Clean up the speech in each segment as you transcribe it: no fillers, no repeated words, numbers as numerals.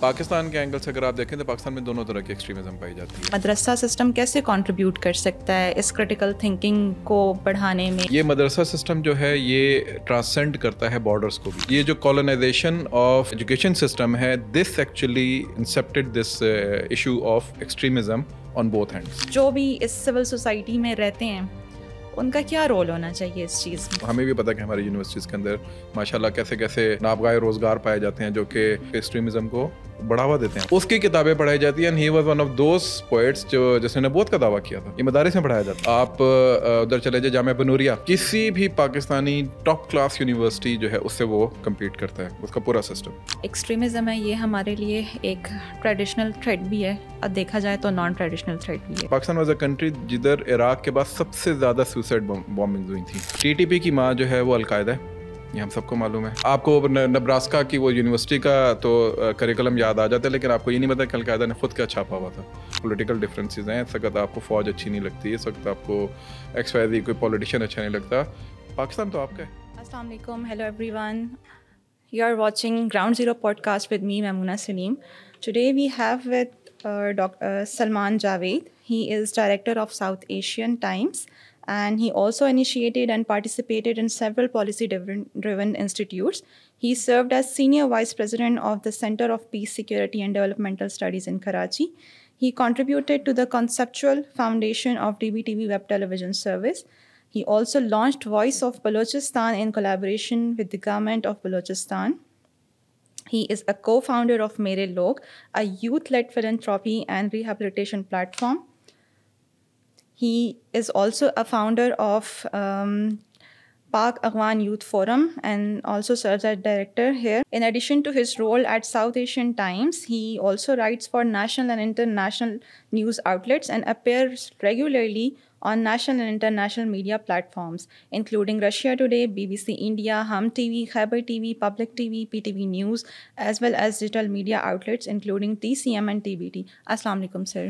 پاکستان کے اینگل سے اگر آپ دیکھیں تو پاکستان میں دونوں طرح کی ایکسٹریمزم پائی جاتی ہے. مدرسہ سسٹم کیسے کنٹریبیوٹ کر سکتا ہے اس کرٹیکل تھنکنگ کو بڑھانے میں؟ یہ مدرسہ سسٹم جو ہے یہ ٹرانسینڈ کرتا ہے بارڈرز کو بھی. یہ جو کالونائزیشن آف ایجوکیشن سسٹم ہے this actually incepted this issue of extremism on both hands. جو بھی اس سول سوسائٹی میں رہتے ہیں ان کا کیا رول ہونا چاہیے اس چیز میں؟ ہمیں بھی پتہ کہ ہماری یونیورسٹیز کے اندر ماشاءاللہ کیسے کیسے نابغہ روزگار پائے جاتے ہیں جو کہ ایکسٹریمزم کو بڑھاوا دیتے ہیں. اس کی کتابیں پڑھائی جاتی ہیں. He was one of those poets جس نے نبوت کا دعویٰ کیا تھا. یہ مدارس میں پڑھایا جاتا. آپ ادھر چلے جائیں جامعہ بنوریا, کسی بھی پاکستانی ٹاپ کلاس یونیورسٹی جو ہے اس سے وہ کمپیٹ کرتا ہے, اس کا پورا سسٹم. ایکسٹریمزم ہے یہ ہمارے لیے ایک ٹریڈیشنل تھریٹ بھی ہے اور دیکھا جائے تو نان ٹریڈیشنل تھریٹ بھی ہے. پاکستان واز اے کنٹری جدھر عراق کے بعد سب سے زیادہ سوسائڈ بامبنگز ہوئی تھیں. ٹی ٹی پی کی ماں جو ہے وہ القاعدہ ہے, یہ ہم سب کو معلوم ہے. آپ کو نبراسکا کی وہ یونیورسٹی کا تو کریکولم یاد آ جاتا ہے, لیکن آپ کو یہ نہیں پتا کہ القاعدہ نے خود کیا چھاپا ہوا تھا. پولیٹیکل ڈفرینسز ہیں. اس وقت آپ کو فوج اچھی نہیں لگتی, اس وقت آپ کو ایکس وائی زی کوئی پولیٹیشین اچھا نہیں لگتا. پاکستان تو آپ کا ہے. السلام علیکم, hello every one. You are watching Ground Zero podcast with me, Mamoona Salim. Today we have with Dr. Salman Javed. He is director of South Asian Times, and he also initiated and participated in several policy-driven institutes. He served as senior vice president of the Center of Peace, Security and Developmental Studies in Karachi. He contributed to the conceptual foundation of DBTV web television service. He also launched Voice of Balochistan in collaboration with the government of Balochistan. He is a co-founder of Mere Log, a youth-led philanthropy and rehabilitation platform. He is also a founder of Pak Aghwan Youth Forum and also serves as director here. In addition to his role at South Asian Times, he also writes for national and international news outlets and appears regularly on national and international media platforms, including Russia Today, BBC India, Hum TV, Khyber TV, Public TV, PTV News, as well as digital media outlets, including TCM and TBT. Assalamu alaikum, sir.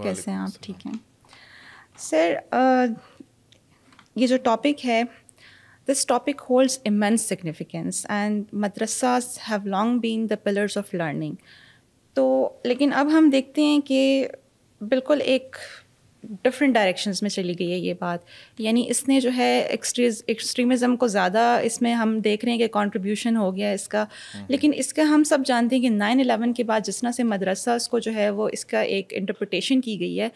کیسے ہیں آپ؟ ٹھیک ہیں سر. یہ جو topic ہے, this topic holds immense significance and madrasas have long been the pillars of learning. تو لیکن اب ہم دیکھتے ہیں کہ بالکل ایک ڈفرینٹ ڈائریکشنز میں چلی گئی ہے یہ بات. یعنی اس نے جو ہے ایکسٹریمزم کو زیادہ اس میں ہم دیکھ رہے ہیں کہ کنٹریبیوشن ہو گیا اس کا. لیکن اس کا ہم سب جانتے ہیں کہ 9/11 کے بعد جس طرح سے مدرسہ کو جو ہے وہ اس کا ایک انٹرپریٹیشن کی گئی ہے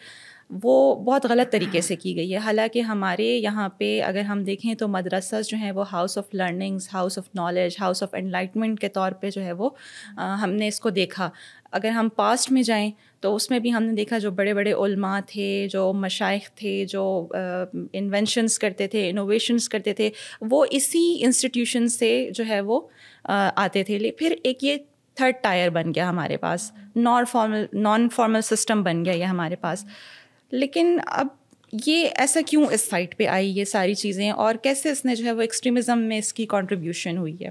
وہ بہت غلط طریقے سے کی گئی ہے. حالانکہ ہمارے یہاں پہ اگر ہم دیکھیں تو مدرسہ جو ہیں وہ house of learnings, house of knowledge, house of enlightenment کے طور پہ جو ہے وہ ہم نے اس کو دیکھا. اگر ہم پاسٹ میں جائیں تو اس میں بھی ہم نے دیکھا جو بڑے بڑے علماء تھے, جو مشائخ تھے, جو انوینشنس کرتے تھے, انوویشنس کرتے تھے, وہ اسی انسٹیٹیوشن سے جو ہے وہ آتے تھے. پھر ایک یہ تھرڈ ٹائر بن گیا ہمارے پاس, نان فارمل سسٹم بن گیا یہ ہمارے پاس. لیکن اب یہ ایسا کیوں اس سائٹ پہ آئی یہ ساری چیزیں, اور کیسے اس نے جو ہے وہ ایکسٹریمزم میں اس کی کنٹریبیوشن ہوئی ہے؟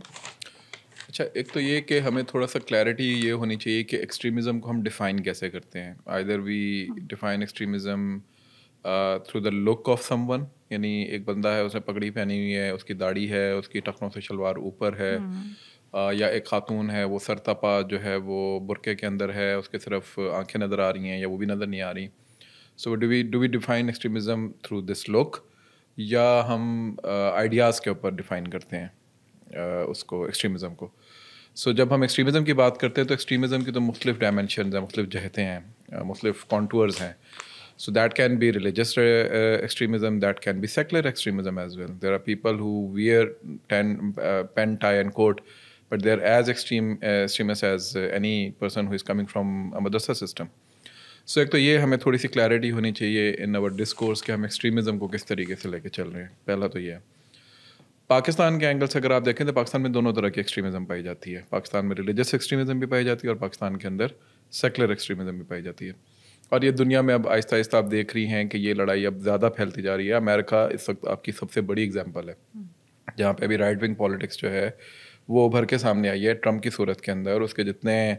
اچھا, ایک تو یہ کہ ہمیں تھوڑا سا کلیئرٹی یہ ہونی چاہیے کہ ایکسٹریمزم کو ہم ڈیفائن کیسے کرتے ہیں. Either we define extremism through the look of someone, یعنی ایک بندہ ہے, اس نے پگڑی پہنی ہوئی ہے, اس کی داڑھی ہے, اس کی ٹخنوں سے شلوار اوپر ہے, یا ایک خاتون ہے وہ سر تپا جو ہے وہ برقعے کے اندر ہے, اس کے صرف آنکھیں نظر آ رہی ہیں یا وہ بھی نظر نہیں آ رہی. So do we define extremism through this look, یا ہم آئیڈیاز کے اوپر ڈیفائن کرتے ہیں اس کو ایکسٹریمزم کو. سو جب ہم ایکسٹریمزم کی بات کرتے ہیں تو ایکسٹریمزم کی تو مختلف ڈائمینشنز ہیں, مختلف جہتیں ہیں, مختلف کانٹورز ہیں. So that can be religious extremism, that can be secular extremism as well. There are people who wear pen, tie and coat, but they're as extremist as any person who is coming from a madrasa system. So ایک تو یہ ہمیں تھوڑی سی clarity ہونی چاہیے ان our discourse کہ ہم extremism کو کس طریقے سے لے کے چل رہے ہیں. پہلا تو یہ ہے. پاکستان کے اینگل سے اگر آپ دیکھیں تو پاکستان میں دونوں طرح کی ایکسٹریمزم پائی جاتی ہے. پاکستان میں ریلیجس ایکسٹریمزم بھی پائی جاتی ہے اور پاکستان کے اندر سیکولر ایکسٹریمزم بھی پائی جاتی ہے. اور یہ دنیا میں اب آہستہ آہستہ آپ دیکھ رہی ہیں کہ یہ لڑائی اب زیادہ پھیلتی جا رہی ہے. امریکہ اس وقت آپ کی سب سے بڑی اگزامپل ہے جہاں پہ ابھی رائٹ ونگ پالیٹکس جو ہے وہ ابھر کے سامنے آئی ہے ٹرمپ کی صورت کے اندر. اس کے جتنے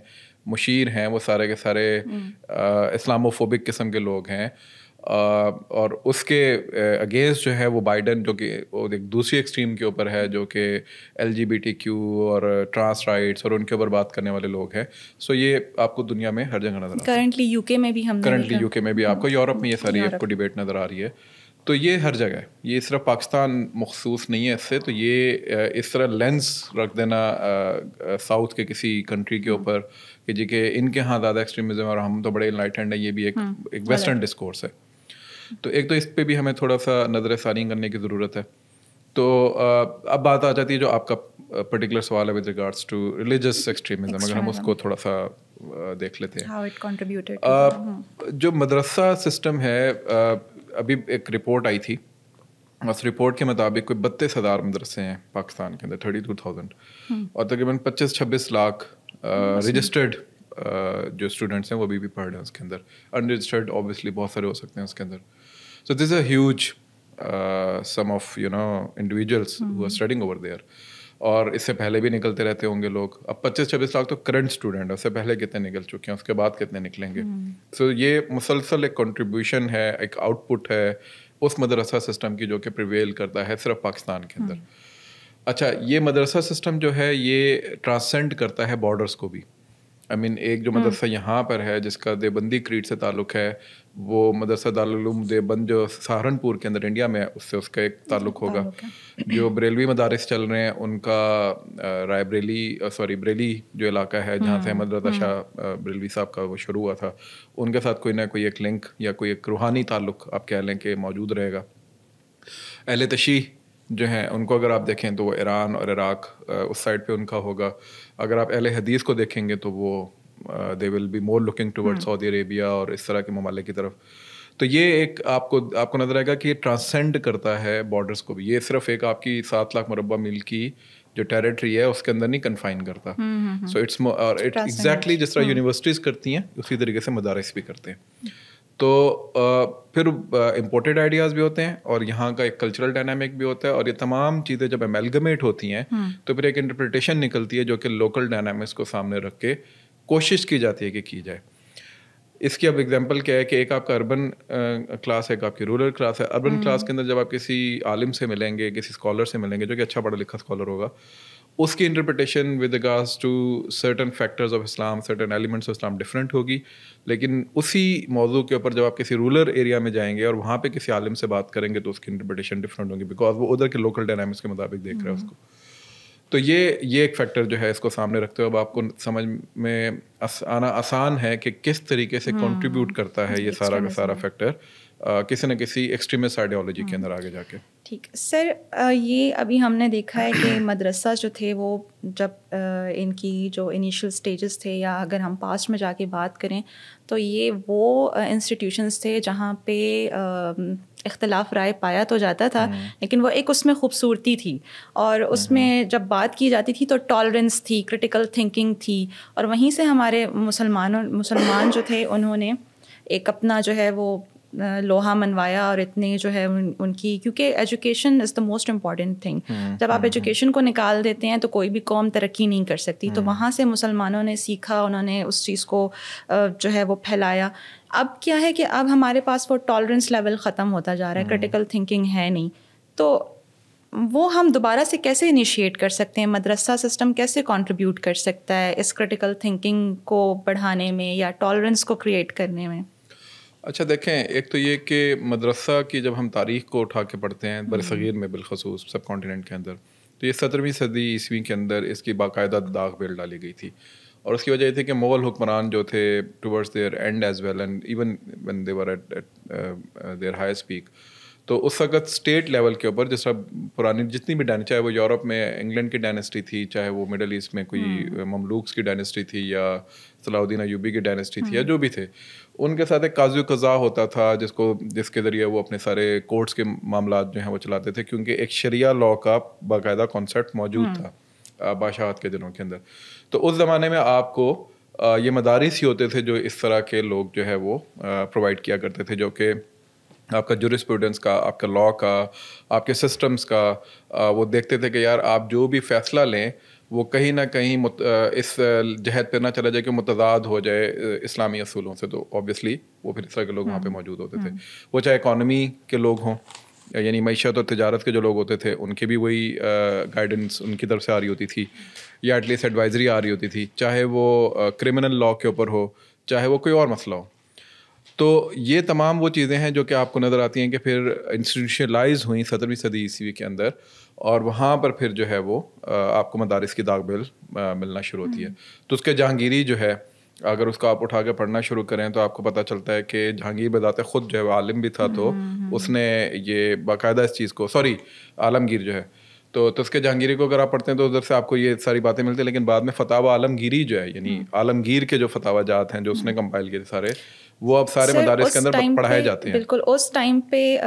مشیر ہیں وہ سارے کے سارے اسلاموفوبک قسم کے لوگ ہیں. اور اس کے اگینسٹ جو ہے وہ بائیڈن جو کہ ایک دوسری ایکسٹریم کے اوپر ہے جو کہ LGBTQ اور ٹرانس رائٹس اور ان کے اوپر بات کرنے والے لوگ ہیں. سو یہ آپ کو دنیا میں ہر جگہ نظر آتا ہے. کرنٹلی UK میں بھی ہم نے کرنٹلی UK میں بھی آپ کو, یورپ میں یہ ساری آپ کو ڈیبیٹ نظر آ رہی ہے. تو یہ ہر جگہ ہے, یہ صرف پاکستان مخصوص نہیں ہے اس سے. تو یہ اس طرح لینس رکھ دینا ساؤتھ کے کسی کنٹری کے اوپر کہ جی کہ ان کے ہاں زیادہ ایکسٹریمزم اور ہم تو بڑے انلائٹنڈ ہیں, یہ بھی ایک ویسٹرن ڈسکورس ہے. تو ایک تو اس پہ بھی ہمیں تھوڑا سا نظر ثانی کرنے کی ضرورت ہے. تو اب بات آ جاتی ہے جو آپ کا پرٹیکولر سوال ہے with regards to religious extremism, اگر ہم اس کو تھوڑا سا دیکھ لیتے ہیں. جو مدرسہ سسٹم ہے, ابھی ایک رپورٹ آئی تھی, اس رپورٹ کے مطابق کوئی 32,000 مدرسے ہیں پاکستان کے اندر, 32,000, اور تقریباً 25-26 لاکھ رجسٹرڈ جو اسٹوڈنٹس ہیں وہ ابھی بھی پڑھ رہے ہیں اس کے اندر. انرجسٹرڈ اوبیسلی بہت سارے ہو سکتے ہیں اس کے اندر. So this a huge sum of individuals who are standing over there. اور اس سے پہلے بھی نکلتے رہتے ہوں گے لوگ. اب 25-26 لاکھ تو کرنٹ اسٹوڈنٹ ہے, اس سے پہلے کتنے نکل چکے ہیں, اس کے بعد کتنے نکلیں گے. سو یہ مسلسل ایک کنٹریبیوشن ہے, ایک آؤٹ پٹ ہے اس مدرسہ سسٹم کی جو کہ پریویل کرتا ہے صرف پاکستان کے اندر. اچھا, یہ مدرسہ سسٹم جو ہے یہ ٹرانسینڈ کرتا ہے بارڈرس کو بھی. ایک جو مدرسہ یہاں پر ہے جس کا دیوبندی کریڈ سے تعلق ہے, وہ مدرسہ دارالعلوم دیوبند جو سہارنپور کے اندر انڈیا میں ہے, اس سے اس کا ایک تعلق ہوگا. جو بریلوی مدارس چل رہے ہیں ان کا بریلی جو علاقہ ہے جہاں سے احمد رضا شاہ بریلوی صاحب کا وہ شروع ہوا تھا, ان کے ساتھ کوئی نہ کوئی ایک لنک یا کوئی ایک روحانی تعلق آپ کہہ لیں کہ موجود رہے گا. اہل تشیع جو ہیں ان کو اگر آپ دیکھیں تو وہ ایران اور عراق اس سائڈ پہ ان کا ہوگا. اگر آپ اہل حدیث کو دیکھیں گے تو وہ they will be more looking toward Saudi Arabia اور اس طرح کے ممالک کی طرف. تو یہ ایک آپ کو نظر آئے گا کہ یہ ٹرانسینڈ کرتا ہے بارڈرس کو بھی. یہ صرف ایک آپ کی 7 لاکھ مربع میل کی جو ٹیریٹری ہے اس کے اندر نہیں کنفائن کرتا. سو اٹس ایگزیکٹلی جس طرح یونیورسٹیز کرتی ہیں اسی طریقے سے مدارس بھی کرتے ہیں. تو پھر امپورٹیڈ آئیڈیاز بھی ہوتے ہیں اور یہاں کا ایک کلچرل ڈائنامک بھی ہوتا ہے, اور یہ تمام چیزیں جب امیلگمیٹ ہوتی ہیں تو پھر ایک انٹرپریٹیشن نکلتی ہے جو کہ لوکل ڈائنامکس کو سامنے رکھ کے کوشش کی جاتی ہے کہ کی جائے. اس کی اب ایگزامپل کیا ہے کہ ایک آپ کا اربن کلاس ہے, ایک آپ کی رورل کلاس ہے. اربن کلاس کے اندر جب آپ کسی عالم سے ملیں گے, کسی اسکالر سے ملیں گے جو کہ اچھا پڑھا لکھا اسکالر ہوگا, اس کی interpretation with regards to certain factors of Islam, certain elements of Islam different ہوگی. لیکن اسی موضوع کے اوپر جب آپ کسی رورل ایریا میں جائیں گے اور وہاں پہ کسی عالم سے بات کریں گے تو اس کی انٹرپریٹیشن ڈفرینٹ ہوگی, بیکاز وہ ادھر کے لوکل ڈائنامکس کے مطابق دیکھ رہے ہیں اس کو. تو یہ ایک فیکٹر جو ہے اس کو سامنے رکھتے ہوئے اب آپ کو سمجھ میں آنا آسان ہے کہ کس طریقے سے کنٹریبیوٹ کرتا ہے یہ سارا کا سارا فیکٹر کسی نہ کسی ایکسٹریمسٹ آئیڈیالوجی کے اندر آگے جا کے. ٹھیک سر, یہ ابھی ہم نے دیکھا ہے کہ مدرسہ جو تھے وہ جب ان کی جو انیشیل سٹیجز تھے, یا اگر ہم پاسٹ میں جا کے بات کریں تو یہ وہ انسٹیٹیوشنس تھے جہاں پہ اختلاف رائے پایا تو جاتا تھا, لیکن وہ ایک اس میں خوبصورتی تھی, اور اس میں جب بات کی جاتی تھی تو ٹالرنس تھی, کریٹیکل تھنکنگ تھی. اور وہیں سے ہمارے مسلمان جو تھے انہوں نے ایک اپنا جو ہے وہ لوہا منوایا, اور اتنے جو ہے ان کی, کیونکہ education is the most important thing. جب آپ ایجوکیشن کو نکال دیتے ہیں تو کوئی بھی قوم ترقی نہیں کر سکتی. تو وہاں سے مسلمانوں نے سیکھا, انہوں نے اس چیز کو جو ہے وہ پھیلایا. اب کیا ہے کہ اب ہمارے پاس وہ ٹالرنس لیول ختم ہوتا جا رہا ہے, کریٹیکل تھنکنگ ہے نہیں. تو وہ ہم دوبارہ سے کیسے انیشیٹ کر سکتے ہیں, مدرسہ سسٹم کیسے کنٹریبیوٹ کر سکتا ہے اس کریٹیکل تھنکنگ کو بڑھانے میں یا ٹالرنس کو کریٹ کرنے میں؟ اچھا دیکھیں, ایک تو یہ کہ مدرسہ کی جب ہم تاریخ کو اٹھا کے پڑھتے ہیں برصغیر میں بالخصوص سب کانٹیننٹ کے اندر, تو یہ 17ویں صدی عیسوی کے اندر اس کی باقاعدہ داغ بیل ڈالی گئی تھی. اور اس کی وجہ یہ تھی کہ مغل حکمران جو تھے towards their end as well and even when they were at their highest peak, تو اس وقت اسٹیٹ لیول کے اوپر جس طرح پرانی جتنی بھی ڈائنسٹی, چاہے وہ یورپ میں انگلینڈ کی ڈائنسٹی تھی, چاہے وہ مڈل ایسٹ میں کوئی مملوکس کی ڈائنسٹی تھی, یا صلاح الدین ایوبی کی ڈائنسٹی تھی, یا جو بھی تھے, ان کے ساتھ ایک قاضی قضا ہوتا تھا جس کے ذریعے وہ اپنے سارے کورٹس کے معاملات جو ہیں وہ چلاتے تھے, کیونکہ ایک شریعہ لا کا باقاعدہ کانسیپٹ موجود تھا بادشاہت کے دنوں کے اندر. تو اس زمانے میں آپ کو یہ مدارس ہی ہوتے تھے جو اس طرح کے لوگ جو ہے وہ پرووائڈ کیا کرتے تھے, جو کہ آپ کا جورسپروڈنس کا, آپ کا لا کا, آپ کے سسٹمز کا وہ دیکھتے تھے کہ یار آپ جو بھی فیصلہ لیں وہ کہیں نہ کہیں اس جہت پہ نہ چلا جائے کہ متضاد ہو جائے اسلامی اصولوں سے. تو آبویسلی وہ پھر اس طرح کے لوگ وہاں پہ موجود ہوتے تھے, وہ چاہے اکانومی کے لوگ ہوں, یعنی معیشت اور تجارت کے جو لوگ ہوتے تھے ان کے بھی وہی گائیڈنس ان کی طرف سے آ رہی ہوتی تھی, یا ایٹ لیسٹ ایڈوائزری آ رہی ہوتی تھی, چاہے وہ کرمنل لا کے اوپر ہو, چاہے وہ کوئی اور مسئلہ ہو. تو یہ تمام وہ چیزیں ہیں جو کہ آپ کو نظر آتی ہیں کہ پھر انسٹیٹیوشنلائز ہوئیں 17ویں صدی عیسوی کے اندر, اور وہاں پر پھر جو ہے وہ آپ کو مدارس کی داغ بیل ملنا شروع ہوتی ہے. تو اس کے جہانگیری جو ہے, اگر اس کو آپ اٹھا کے پڑھنا شروع کریں تو آپ کو پتہ چلتا ہے کہ جہانگیر بذات خود جو ہے وہ عالم بھی تھا, تو اس نے یہ باقاعدہ اس چیز کو عالمگیر جو ہے, تو اس کے جہانگیری کو اگر آپ پڑھتے ہیں تو ادھر سے آپ کو یہ ساری باتیں ملتی ہیں. لیکن بعد میں فتاوی عالمگیری جو ہے, یعنی عالمگیر کے جو فتاوی جات ہیں جو اس نے کمپائل کیے سارے, وہ اب سارے مدارس کے اندر پڑھائے جاتے ہیں. بالکل اس ٹائم پہ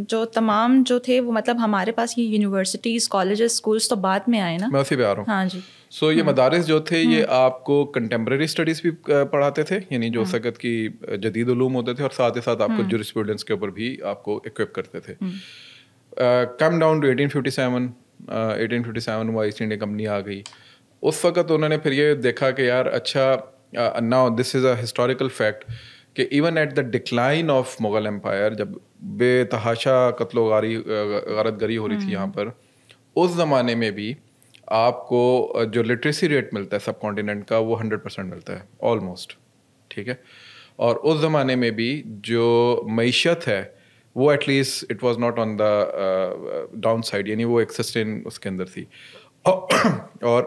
جو تمام جو تھے وہ مطلب ہمارے پاس یہ یونیورسٹیز, کالجز, اسکولس تو بعد میں آئے نا. میں اسی پہ آ رہا ہوں. ہاں جی. سو یہ مدارس جو تھے یہ آپ کو کنٹمپریری اسٹڈیز بھی پڑھاتے تھے, یعنی جو سقط کی جدید علوم ہوتے تھے, اور ساتھ ہی ساتھ آپ کو جورسپروڈنس کے اوپر بھی آپ کو اکوپ کرتے تھے. کم ڈاؤن ٹو 1857 وہ ایسٹ انڈیا کمپنی آ گئی. اس وقت انہوں نے پھر یہ دیکھا کہ یار اچھا, now this is a historical fact کہ even at the decline of Mughal empire, جب بے تحاشا قتل و غارت گری ہو رہی تھی یہاں پر, اس زمانے میں بھی آپ کو جو لٹریسی ریٹ ملتا ہے سب کانٹیننٹ کا وہ 100% ملتا ہے آلموسٹ, ٹھیک ہے. اور اس زمانے میں بھی جو معیشت ہے وہ at least it was not on the down side, یعنی وہ ایک سسٹین اس کے اندر تھی. اور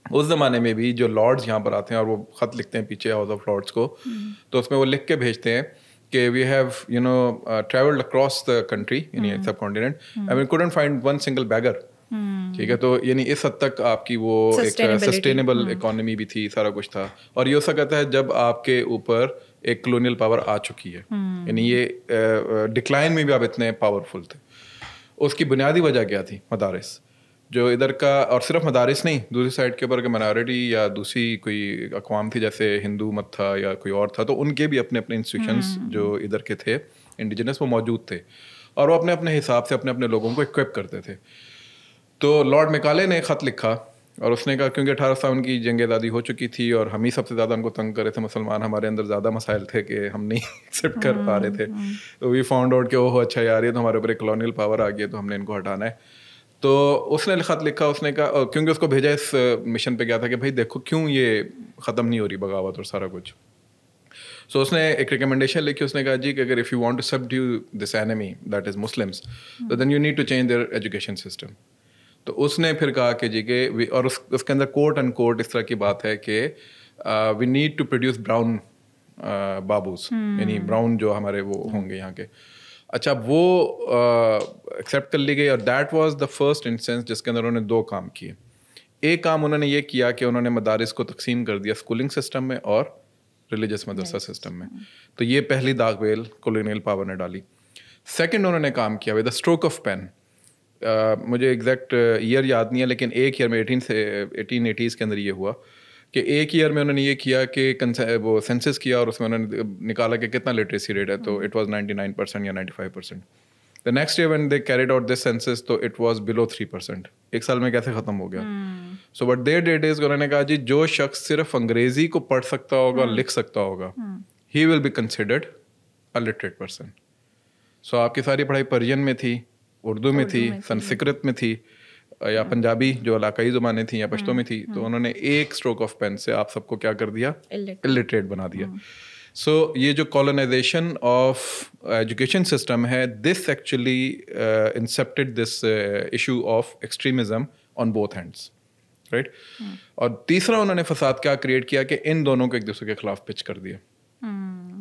اس زمانے میں بھی جو لارڈز یہاں پر آتے ہیں اور وہ خط لکھتے ہیں پیچھے ہاؤس آف لارڈس کو, تو اس میں وہ لکھ کے بھیجتے ہیں کہ we have travelled across the country, یعنی subcontinent, and we couldn't find one single beggar. ٹھیک ہے, تو یعنی اس حد تک آپ کی وہ ایک سسٹینیبل اکانومی بھی تھی, سارا کچھ تھا. اور یہ ہو سکتا ہے جب آپ کے اوپر ایک کلونیل پاور آ چکی ہے, یعنی یہ ڈکلائن میں بھی آپ اتنے پاورفل تھے. اس کی بنیادی وجہ کیا تھی؟ مدارس. جو ادھر کا, اور صرف مدارس نہیں, دوسری سائڈ کے اوپر کہ منارٹی یا دوسری کوئی اقوام تھی جیسے ہندو مت تھا یا کوئی اور تھا, تو ان کے بھی اپنے اپنے انسٹیٹیوشنس جو ادھر کے تھے انڈیجنس وہ موجود تھے, اور وہ اپنے اپنے حساب سے اپنے اپنے لوگوں کو اکوپ کرتے تھے. تو لارڈ میکالے نے خط لکھا اور اس نے کہا کیونکہ 1857 کی جنگ آزادی ہو چکی تھی اور ہم ہی سب سے زیادہ ان کو تنگ کر رہے تھے مسلمان, ہمارے اندر زیادہ مسائل تھے کہ ہم نہیں ایکسیپٹ کر پا رہے تھے, تو وی فاؤنڈ آؤٹ کہ اوہ اچھا یار یہ تو ہمارے اوپر ایک کلونیل پاور آ گیا, تو ہم نے ان کو ہٹانا ہے. تو اس نے خط لکھا, اس نے کہا, کیونکہ اس کو بھیجا اس مشن پہ گیا تھا کہ بھائی دیکھو کیوں یہ ختم نہیں ہو رہی بغاوت اور سارا کچھ. سو اس نے ایک ریکمنڈیشن لکھی, اس نے کہا جی کہ اگر if you want to subdue this enemy that is Muslims, تو then you need to change their education system. تو اس نے پھر کہا کہ جی کہ, اور اس کے اندر کوٹ اینڈ کوٹ اس طرح کی بات ہے کہ we need to produce brown babus, یعنی براؤن جو ہمارے وہ ہوں گے یہاں کے. اچھا, وہ ایکسیپٹ کر لی گئی, اور that was the first instance جس کے اندر انہوں نے 2 کام کیے. ایک کام انہوں نے یہ کیا کہ انہوں نے مدارس کو تقسیم کر دیا اسکولنگ سسٹم میں اور ریلیجس مدرسہ سسٹم میں. تو یہ پہلی داغ بیل کولونیل پاور نے ڈالی. سیکنڈ انہوں نے کام کیا with a stroke of pen, مجھے ایگزیکٹ ایئر یاد نہیں ہے لیکن ایک ایئر میں 1880s کے اندر یہ ہوا کہ ایک ایئر میں انہوں نے یہ کیا کہ وہ سینسس کیا, اور اس میں انہوں نے نکالا کہ کتنا لٹریسی ریٹ ہے, تو اٹ واز 99% یا 95%. The next year when they carried out this census تو اٹ واز بلو 3%. ایک سال میں کیسے ختم ہو گیا. سو وٹ دے ڈیڈ از, انہوں نے کہا جی جو شخص صرف انگریزی کو پڑھ سکتا ہوگا, لکھ سکتا ہوگا, he will be considered a literate person. So آپ کی ساری پڑھائی پرین میں تھی, اردو میں تھی, سنسکرت میں تھی, یا پنجابی جو علاقائی زبانیں تھیں یا پشتو میں تھی. تو انہوں نے ایک اسٹروک آف پین سے آپ سب کو کیا کر دیا, الٹریٹ بنا دیا. سو یہ جو کالونائزیشن آف ایجوکیشن سسٹم ہے, this actually incepted this issue of extremism on both hands, right. اور تیسرا انہوں نے فساد کیا کریٹ کیا کہ ان دونوں کو ایک دوسرے کے خلاف پچ کر دیا.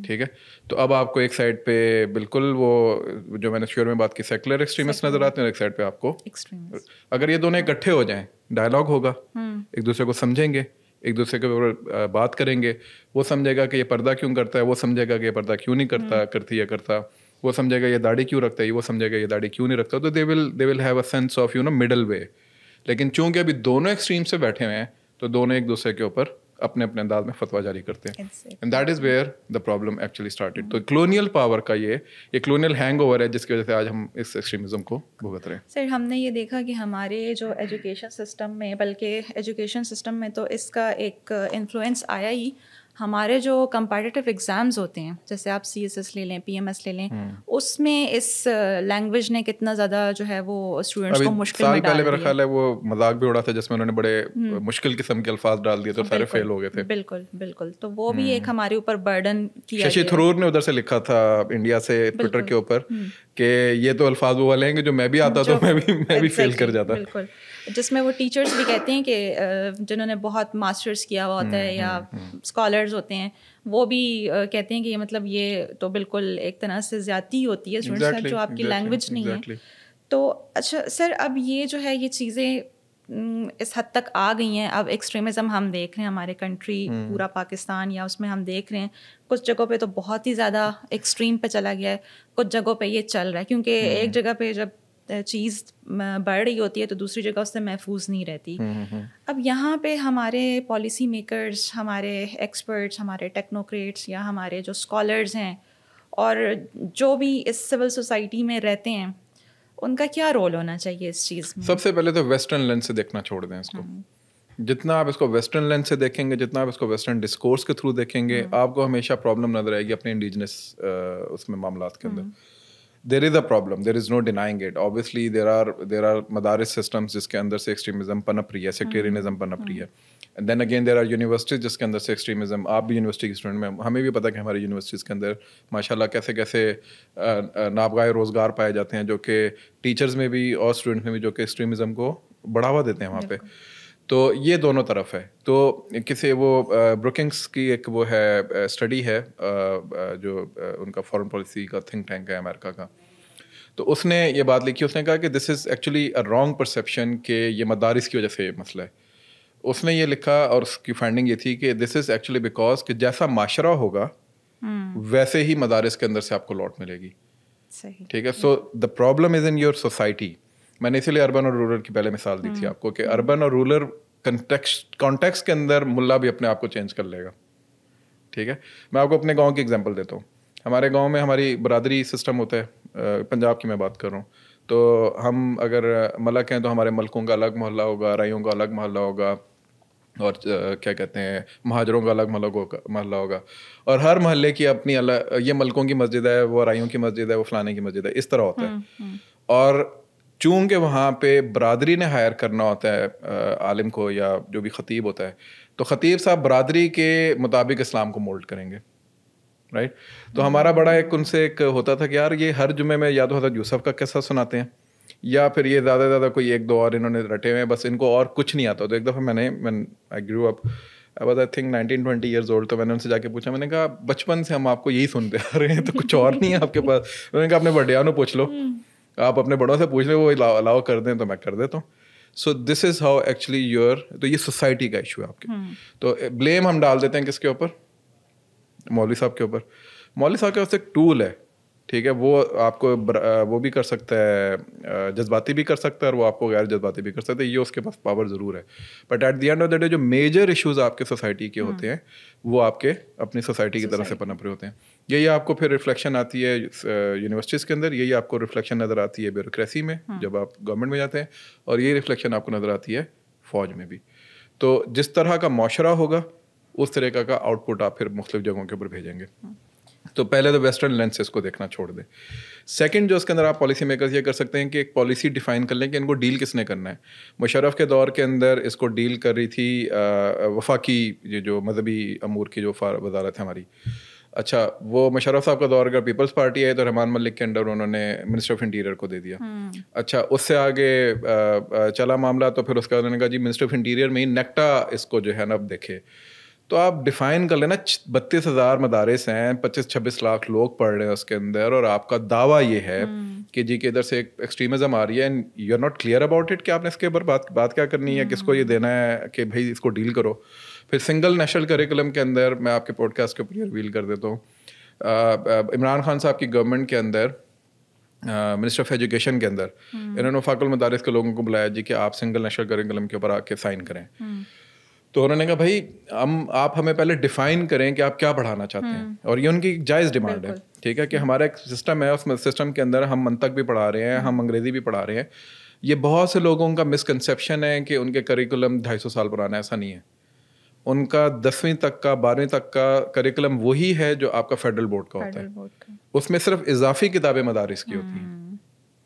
ٹھیک ہے, تو اب آپ کو ایک سائڈ پہ بالکل وہ جو میں نے شیور میں بات کی سیکولر ایکسٹریمسٹ نظر آتے ہیں, اور ایک سائڈ پہ آپ کو اگر یہ دونوں اکٹھے ہو جائیں, ڈائلاگ ہوگا, ایک دوسرے کو سمجھیں گے, ایک دوسرے کے اوپر بات کریں گے, وہ سمجھے گا کہ یہ پردہ کیوں کرتا ہے, وہ سمجھے گا کہ یہ پردہ کیوں نہیں کرتی یا کرتا, وہ سمجھے گا یہ داڑھی کیوں رکھتا ہے, وہ سمجھے گا یہ داڑھی کیوں نہیں رکھتا. تو they will have a sense of middle way. لیکن چونکہ ابھی دونوں ایکسٹریم سے بیٹھے ہوئے ہیں, تو دونوں ایک دوسرے کے اوپر اپنے اپنے انداز میں فتویٰ جاری کرتے ہیں. And that is where the problem actually started. تو کلونیل پاور کا یہ کلونیل ہینگ اوور ہے جس کی وجہ سے آج ہم اس ایکسٹریمزم کو بھگت رہے ہیں. سر ہم نے یہ دیکھا کہ ہمارے جو ایجوکیشن سسٹم میں، بلکہ ایجوکیشن سسٹم میں تو اس کا ایک انفلوئنس آیا ہی. ہمارے جو کمپیٹیٹیو ایگزامز ہوتے ہیں، جیسے آپ CSS لے لیں، PMS لے لیں، اس میں اس لینگویج نے کتنا زیادہ جو ہے وہ اسٹوڈنٹس کو مشکل میں ڈال دیا. پہلے میرا خیال ہے وہ مذاق بھی اڑا تھا جس میں انہوں نے بڑے مشکل قسم کے الفاظ ڈال دیے تو سارے فیل ہو گئے تھے. بالکل بالکل. تو وہ بھی ایک ہمارے اوپر برڈن کیا. ششی تھرور نے ادھر سے لکھا تھا انڈیا سے ٹویٹر کے اوپر کہ یہ تو الفاظ وہ والے ہیں کہ جو میں بھی آتا تو میں بھی فیل کر جاتا. بالکل. جس میں وہ ٹیچرس بھی کہتے ہیں کہ جنہوں نے بہت ماسٹرس کیا ہوا ہوتا ہے یا اسکالرز ہوتے ہیں، وہ بھی کہتے ہیں کہ یہ مطلب یہ تو بالکل ایک طرح سے زیادتی ہوتی ہے اسٹوڈنٹس کا، جو آپ کی لینگویج نہیں ہے. تو اچھا سر، اب یہ جو ہے یہ چیزیں اس حد تک آ گئی ہیں. اب ایکسٹریمزم ہم دیکھ رہے ہیں ہمارے کنٹری، پورا پاکستان یا اس میں ہم دیکھ رہے ہیں کچھ جگہوں پہ تو بہت ہی زیادہ ایکسٹریم پہ چلا گیا ہے، کچھ جگہوں پہ یہ چل رہا ہے، کیونکہ ایک جگہ پہ جب چیز بڑھ رہی ہوتی ہے تو دوسری جگہ اس سے محفوظ نہیں رہتی. اب یہاں پہ ہمارے پالیسی میکرز، ہمارے ایکسپرٹس، ہمارے ٹیکنوکریٹس یا ہمارے جو اسکالرز ہیں اور جو بھی اس سول سوسائٹی میں رہتے ہیں، ان کا کیا رول ہونا چاہیے اس چیز میں؟ سب سے پہلے تو ویسٹرن لینس سے دیکھنا چھوڑ دیں اس کو. جتنا آپ اس کو ویسٹرن لینس سے دیکھیں گے، جتنا آپ اس کو ویسٹرن ڈسکورس کے تھرو دیکھیں گے، آپ کو ہمیشہ پرابلم نظر آئے گی اپنے انڈیجنس اس میں معاملات کے اندر. There is a problem, there is no denying it. Obviously there are madaris systems جس کے اندر سے ایکسٹریمزم پنپ رہی ہے، سیکٹیرینزم پنپ رہی ہے. And then again there are universities جس کے اندر سے ایکسٹریمزم، آپ بھی یونیورسٹی کے اسٹوڈنٹ میں، ہمیں بھی پتہ کہ ہماری یونیورسٹیز کے اندر ماشاء اللہ کیسے کیسے نابغہ روزگار پائے جاتے ہیں جو کہ ٹیچرز میں بھی اور اسٹوڈنٹ میں بھی، جو کہ ایکسٹریمزم کو بڑھاوا دیتے ہیں وہاں پہ. تو یہ دونوں طرف ہے. تو کسی وہ بروکنگس کی ایک وہ ہے اسٹڈی ہے جو ان کا فارن پالیسی کا تھنک ٹینک ہے امریکہ کا، تو اس نے یہ بات لکھی. اس نے کہا کہ this is actually a wrong perception کہ یہ مدارس کی وجہ سے یہ مسئلہ ہے. اس نے یہ لکھا اور اس کی فائنڈنگ یہ تھی کہ دس از ایکچولی بیکاز کہ جیسا معاشرہ ہوگا ویسے ہی مدارس کے اندر سے آپ کو لوٹ ملے گی. ٹھیک ہے. So the problem is in your society. میں نے اسی لیے اربن اور رورل کی پہلے مثال دی تھی آپ کو کہ اربن اور رورل کانٹیکسٹ کے اندر ملا بھی اپنے آپ کو چینج کر لے گا. ٹھیک ہے. میں آپ کو اپنے گاؤں کی ایگزامپل دیتا ہوں. ہمارے گاؤں میں ہماری برادری سسٹم ہوتا ہے، پنجاب کی میں بات کر رہا ہوں. تو ہم اگر ملک ہیں تو ہمارے ملکوں کا الگ محلہ ہوگا، رائیوں کا الگ محلہ ہوگا، اور کیا کہتے ہیں مہاجروں کا الگ محلہ ہوگا. اور ہر محلے کی اپنی الگ، یہ ملکوں کی مسجد ہے، وہ رائیوں کی مسجد ہے، وہ فلانے کی مسجد ہے، اس طرح ہوتا ہے. اور چونکہ وہاں پہ برادری نے ہائر کرنا ہوتا ہے عالم کو یا جو بھی خطیب ہوتا ہے، تو خطیب صاحب برادری کے مطابق اسلام کو مولڈ کریں گے. رائٹ. تو ہمارا بڑا ایک ان سے ایک ہوتا تھا کہ یار یہ ہر جمعے میں یا تو حضرت یوسف کا قصہ سناتے ہیں یا پھر یہ زیادہ سے زیادہ کوئی ایک دو اور انہوں نے رٹے ہوئے ہیں، بس ان کو اور کچھ نہیں آتا. تو ایک دفعہ میں آئی گرو اپ، I was I think 19-20 years old. تو میں نے ان سے جا کے پوچھا، میں نے کہا بچپن سے ہم آپ کو یہی سنتے آ رہے ہیں تو کچھ اور نہیں ہے آپ کے پاس؟ میں نے کہا اپنے بڑیانوں پوچھ لو، آپ اپنے بڑوں سے پوچھ لیں، وہ الاؤ کر دیں تو میں کر دیتا ہوں. سو دس از ہاؤ ایکچولی تو یہ سوسائٹی کا ایشو ہے آپ کے. تو بلیم ہم ڈال دیتے ہیں کس کے اوپر؟ مولوی صاحب کے اوپر. مولوی صاحب کے پاس ایک ٹول ہے، ٹھیک ہے، وہ آپ کو وہ بھی کر سکتا ہے، جذباتی بھی کر سکتا ہے، اور وہ آپ کو غیر جذباتی بھی کر سکتا ہے. یہ اس کے پاس پاور ضرور ہے. But at the end of the day جو میجر ایشوز آپ کے سوسائٹی کے ہوتے ہیں وہ آپ کے اپنی سوسائٹی کی طرف سے پنپ رہے ہوتے ہیں. یہی آپ کو پھر ریفلیکشن آتی ہے یونیورسٹیز کے اندر، یہی آپ کو ریفلیکشن نظر آتی ہے بیوروکریسی میں جب آپ گورنمنٹ میں جاتے ہیں، اور یہی ریفلیکشن آپ کو نظر آتی ہے فوج میں بھی. تو جس طرح کا معاشرہ ہوگا اس طریقہ کا آؤٹ پٹ آپ پھر مختلف جگہوں کے اوپر بھیجیں گے. تو پہلے تو ویسٹرن لینس سے اس کو دیکھنا چھوڑ دیں. سیکنڈ جو اس کے اندر آپ پالیسی میکرز یہ کر سکتے ہیں کہ ایک پالیسی ڈیفائن کر لیں کہ ان کو ڈیل کس نے کرنا ہے. مشرف کے دور کے اندر اس کو ڈیل کر رہی تھی وفاقی یہ جو مذہبی امور کی جو وزارت ہے ہماری. اچھا، وہ مشرف صاحب کا دور اگر پیپلز پارٹی ہے تو رحمان ملک کے انڈر انہوں نے منسٹر آف انٹیریئر کو دے دیا. اچھا، اس سے آگے چلا معاملہ تو پھر اس کا انہوں نے کہا جی منسٹر آف انٹیریئر میں ہی نیکٹا اس کو جو ہے نا اب دیکھے. تو آپ ڈیفائن کر لینا 32,000 مدارس ہیں، 25-26 لاکھ لوگ پڑھ رہے ہیں اس کے اندر، اور آپ کا دعویٰ یہ ہے کہ جی کہ ادھر سے ایک ایکسٹریمزم آ رہی ہے and you are not clear about it کہ آپ نے اس کے اوپر بات کیا کرنی ہے، کس کو یہ دینا ہے کہ بھائی اس کو ڈیل کرو. پھر سنگل نیشنل کریکولم کے اندر میں آپ کے پوڈ کاسٹ کے اوپر یہ ریویل کر دیتا ہوں. عمران خان صاحب کی گورنمنٹ کے اندر منسٹر آف ایجوکیشن کے اندر انہوں نے وفاق المدارس کے لوگوں کو بلایا جی کہ آپ سنگل نیشنل کریکولم کے اوپر آ کے سائن کریں. تو انہوں نے کہا بھائی آپ ہمیں پہلے ڈیفائن کریں کہ آپ کیا پڑھانا چاہتے ہیں, اور یہ ان کی جائز ڈیمانڈ ہے, ٹھیک ہے, کہ ہمارا ایک سسٹم ہے, اس سسٹم کے اندر ہم منطق بھی پڑھا رہے ہیں, ہم انگریزی بھی پڑھا رہے ہیں. یہ بہت سے لوگوں کا مسکنسیپشن ہے کہ ان کے کریکولم 250 سال پرانا ہے. ایسا نہیں ہے. ان کا 10ویں تک کا 12ویں تک کا کریکولم وہی ہے جو آپ کا فیڈرل بورڈ کا ہوتا ہے. اس میں صرف اضافی کتابیں مدارس کی ہوتی ہیں,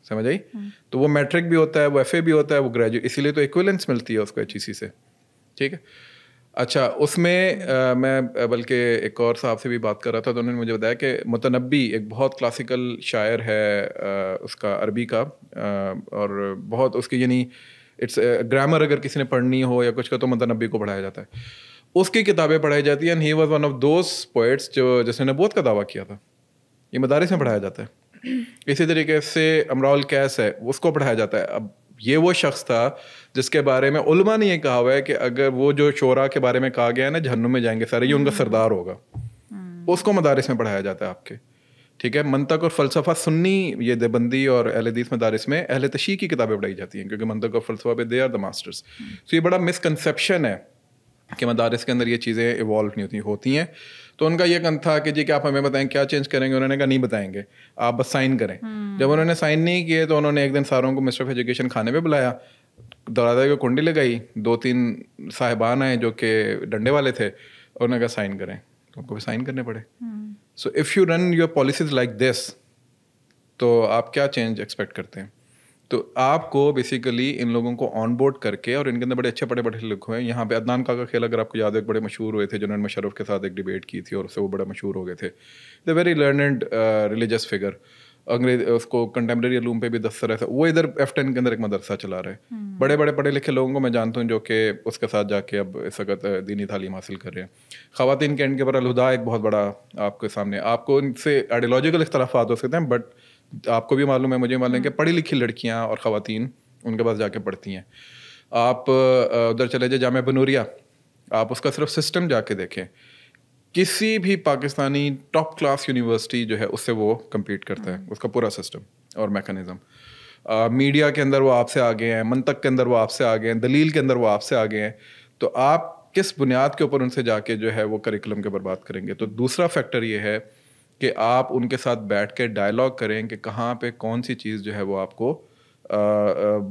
سمجھ آئی. تو وہ میٹرک بھی ہوتا ہے, وہ ایف اے بھی ہوتا ہے, وہ گریجویٹ, اسی لیے تو ایکویلنس ملتی ہے اس کو HEC سے, ٹھیک ہے. اچھا, اس میں میں بلکہ ایک اور صاحب سے بھی بات کر رہا تھا, تو انہوں نے مجھے بتایا کہ متنبی ایک بہت کلاسیکل شاعر ہے اس کا عربی کا, اور بہت اس کی یعنی اٹس گرامر اگر کسی نے پڑھنی ہو یا کچھ کا تو متنبی کو پڑھایا جاتا ہے, اس کی کتابیں پڑھائی جاتی ہیں. And he was one of those poets جو جس نے نبوت کا دعویٰ کیا تھا. یہ مدارس میں پڑھایا جاتا ہے. اسی طریقے سے امراء القیس ہے, اس کو پڑھایا جاتا ہے. اب یہ وہ شخص تھا جس کے بارے میں علماء نے یہ کہا ہوا ہے کہ اگر وہ جو شعراء کے بارے میں کہا گیا ہے نا جہنم میں جائیں گے سارے, یہ ان کا سردار ہوگا. اس کو مدارس میں پڑھایا جاتا ہے آپ کے, ٹھیک ہے. منطق اور فلسفہ سنی یہ دیوبندی اور اہل حدیث مدارس میں اہل تشیع کی کتابیں پڑھائی جاتی ہیں, کیونکہ منطق اور فلسفہ پہ دے آر دا ماسٹرس. تو یہ بڑا مسکنسیپشن ہے کہ مدارس کے اندر یہ چیزیں ایوالو نہیں ہوتی ہیں. تو ان کا یہ کن تھا کہ جی کہ آپ ہمیں بتائیں کیا چینج کریں گے. انہوں نے کہا نہیں بتائیں گے, آپ بس سائن کریں. جب انہوں نے سائن نہیں کیے تو انہوں نے ایک دن ساروں کو مسٹر آف ایجوکیشن کھانے پہ بلایا, دروازے کو کنڈی لگائی, 2-3 صاحبان آئے جو کہ ڈنڈے والے تھے, اور انہوں نے کہا سائن کریں, تو ان کو بھی سائن کرنے پڑے. So if you run your policies like this, تو آپ کیا چینج ایکسپیکٹ کرتے ہیں. تو آپ کو بیسیکلی ان لوگوں کو آن بورڈ کر کے, اور ان کے اندر بڑے اچھے پڑھے پڑھے لکھے ہیں. یہاں پہ عدنان کاکا کھیل اگر آپ کو یاد ہے, بڑے مشہور ہوئے تھے, جنہوں نے مشرف کے ساتھ ایک ڈیبیٹ کی تھی اور اس سے وہ بڑا مشہور ہو گئے تھے. The very learned religious figure, انگریز اس کو کنٹمپریری علوم پہ بھی 10 طرح سے. وہ ادھر F10 کے اندر ایک مدرسہ چلا رہے ہیں. بڑے بڑے پڑھے لکھے لوگوں کو میں جانتا ہوں جو کہ اس کے ساتھ جا کے اب اس وقت دینی تعلیم حاصل کر رہے ہیں. خواتین کے اینڈ کے اوپر الہدا ایک بہت بڑا آپ کے سامنے, آپ کو ان سے آئیڈیولوجیکل اختلافات ہو سکتے ہیں, بٹ آپ کو بھی معلوم ہے, مجھے معلوم ہے کہ پڑھی لکھی لڑکیاں اور خواتین ان کے پاس جا کے پڑھتی ہیں. آپ ادھر چلے جائیں جامعہ بنوریہ, آپ اس کا صرف سسٹم جا کے دیکھیں, کسی بھی پاکستانی ٹاپ کلاس یونیورسٹی جو ہے اس سے وہ کمپیٹ کرتا ہے, اس کا پورا سسٹم اور میکانزم. میڈیا کے اندر وہ آپ سے آگے ہیں, منطق کے اندر وہ آپ سے آگے ہیں, دلیل کے اندر وہ آپ سے آگے ہیں. تو آپ کس بنیاد کے اوپر ان سے جا کے جو ہے وہ کریکولم کے اوپر بات کریں گے. تو دوسرا فیکٹر یہ ہے کہ آپ ان کے ساتھ بیٹھ کے ڈائلاگ کریں کہ کہاں پہ کون سی چیز جو ہے وہ آپ کو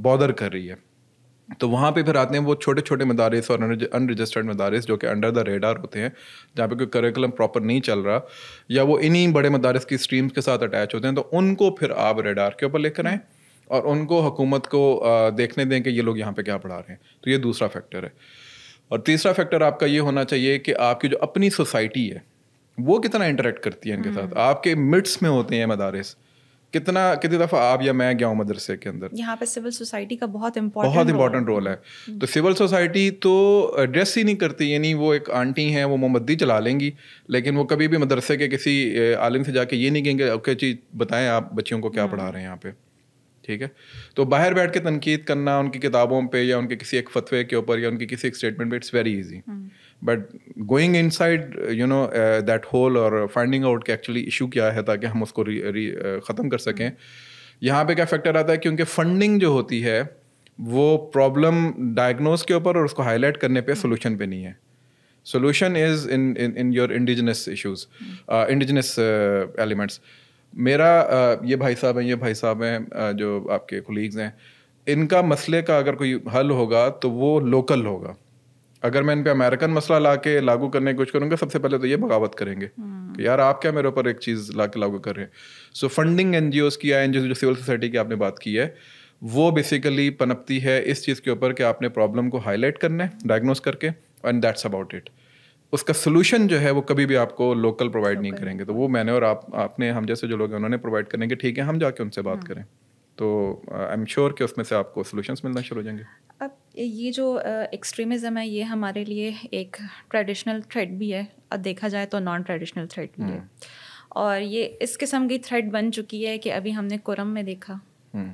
بادر کر رہی ہے. تو وہاں پہ پھر آتے ہیں وہ چھوٹے چھوٹے مدارس اور ان رجسٹرڈ مدارس جو کہ انڈر دا ریڈار ہوتے ہیں, جہاں پہ کوئی کریکولم پراپر نہیں چل رہا, یا وہ انہی بڑے مدارس کی اسٹریمس کے ساتھ اٹیچ ہوتے ہیں. تو ان کو پھر آپ ریڈار کے اوپر لے کر آئیں اور ان کو حکومت کو دیکھنے دیں کہ یہ لوگ یہاں پہ کیا پڑھا رہے ہیں. تو یہ دوسرا فیکٹر ہے. اور تیسرا فیکٹر آپ کا یہ ہونا چاہیے کہ آپ کی جو اپنی سوسائٹی ہے وہ کتنا انٹریکٹ کرتی ہے ان کے ساتھ. آپ کے مڈس میں ہوتے ہیں مدارس, کتنی دفعہ آپ یا میں گیا ہوں مدرسے کے اندر. یہاں پہ سول سوسائٹی کا بہت امپورٹنٹ رول ہے. تو سول سوسائٹی تو ایڈریس ہی نہیں کرتی, یعنی وہ ایک آنٹی ہیں, وہ موم بتی چلا لیں گی, لیکن وہ کبھی بھی مدرسے کے کسی عالم سے جا کے یہ نہیں کہیں گے اوکے جی بتائیں آپ بچیوں کو کیا پڑھا رہے ہیں یہاں پہ, ٹھیک ہے. تو باہر بیٹھ کے تنقید کرنا ان کی کتابوں پہ یا ان کے کسی ایک فتوے کے اوپر یا ان کی کسی ایک اسٹیٹمنٹ پہ, it's very easy. But going inside you know that hole اور فائنڈنگ آؤٹ کہ ایکچولی ایشو کیا ہے تاکہ ہم اس کو ختم کر سکیں. یہاں پہ کیا فیکٹر آتا ہے, کیونکہ فنڈنگ جو ہوتی ہے وہ پرابلم ڈائگنوز کے اوپر اور اس کو ہائی لائٹ کرنے پہ, سولوشن پہ نہیں ہے. Solution is in your indigenous issues, indigenous elements. میرا یہ بھائی صاحب ہیں جو آپ کے کولیگز ہیں, ان کا مسئلے کا اگر کوئی حل ہوگا تو وہ لوکل ہوگا. اگر میں ان پہ امریکن مسئلہ لا کے لاگو کرنے کی کوشش کروں گا, سب سے پہلے تو یہ بغاوت کریں گے کہ یار آپ کیا میرے اوپر ایک چیز لا کے لاگو کر رہے ہیں. سو فنڈنگ NGOs کی ہے, جو سول سوسائٹی کی آپ نے بات کی ہے, وہ بیسیکلی پنپتی ہے اس چیز کے اوپر کہ آپ نے پرابلم کو ہائی لائٹ کرنا ہے ڈائگنوز کر کے, اینڈ دیٹس اباؤٹ اٹ. اس کا سولوشن جو ہے وہ کبھی بھی آپ کو لوکل پرووائڈ نہیں کریں گے. تو وہ میں نے اور آپ نے, ہم جیسے جو لوگ ہیں انہوں نے پرووائڈ کرنے کے, ٹھیک ہے ہم جا کے ان سے بات کریں. تو آئی ایم شیور کہ اس میں سے آپ کو سولوشنس ملنا شروع ہو جائیں گے. اب یہ جو ایکسٹریمزم ہے یہ ہمارے لیے ایک ٹریڈیشنل تھریٹ بھی ہے, اور دیکھا جائے تو نان ٹریڈیشنل تھریٹ بھی ہے. اور یہ اس قسم کی تھریٹ بن چکی ہے کہ ابھی ہم نے کرم میں دیکھا,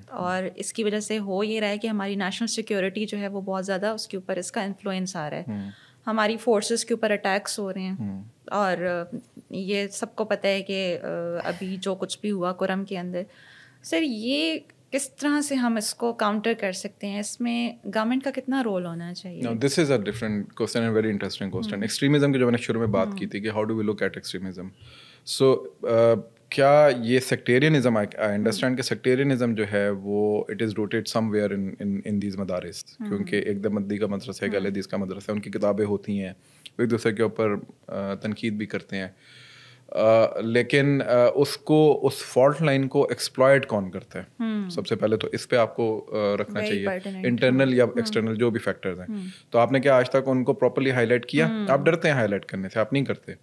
اور اس کی وجہ سے ہو یہ رہا ہے کہ ہماری نیشنل سیکورٹی جو ہے وہ بہت زیادہ اس کے اوپر اس کا انفلوئنس آ رہا ہے. ہماری فورسز کے اوپر اٹیکس ہو رہے ہیں, اور یہ سب کو پتہ ہے کہ ابھی جو کچھ بھی ہوا کرم کے اندر, سر یہ کس طرح سے ہم اس کو کاؤنٹر کر سکتے ہیں؟ اس میں گورنمنٹ کا کتنا رول ہونا چاہیے؟ This is a different question and very interesting question. Extremism کی جو میں نے شروع میں بات کی تھی کہ how do we look at extremism. So کیا یہ سیکٹیرینزم، آئی انڈرسٹینڈ کہ سیکٹیرینزم جو ہے وہ it is rooted somewhere in these madaris, کیونکہ ایک دمدی کا مدرسہ ہے، ایک اہل حدیث کا مدرسہ ہے، ان کی کتابیں ہوتی ہیں، وہ ایک دوسرے کے اوپر تنقید بھی کرتے ہیں، لیکن اس فالٹ لائن کو ایکسپلائٹ کون کرتا ہے؟ سب سے پہلے تو اس پہ آپ کو رکھنا چاہیے، انٹرنل یا ایکسٹرنل جو بھی فیکٹرز ہیں. تو آپ نے کیا آج تک ان کو پراپرلی ہائی لائٹ کیا؟ آپ ڈرتے ہیں ہائی لائٹ کرنے سے، آپ نہیں کرتے.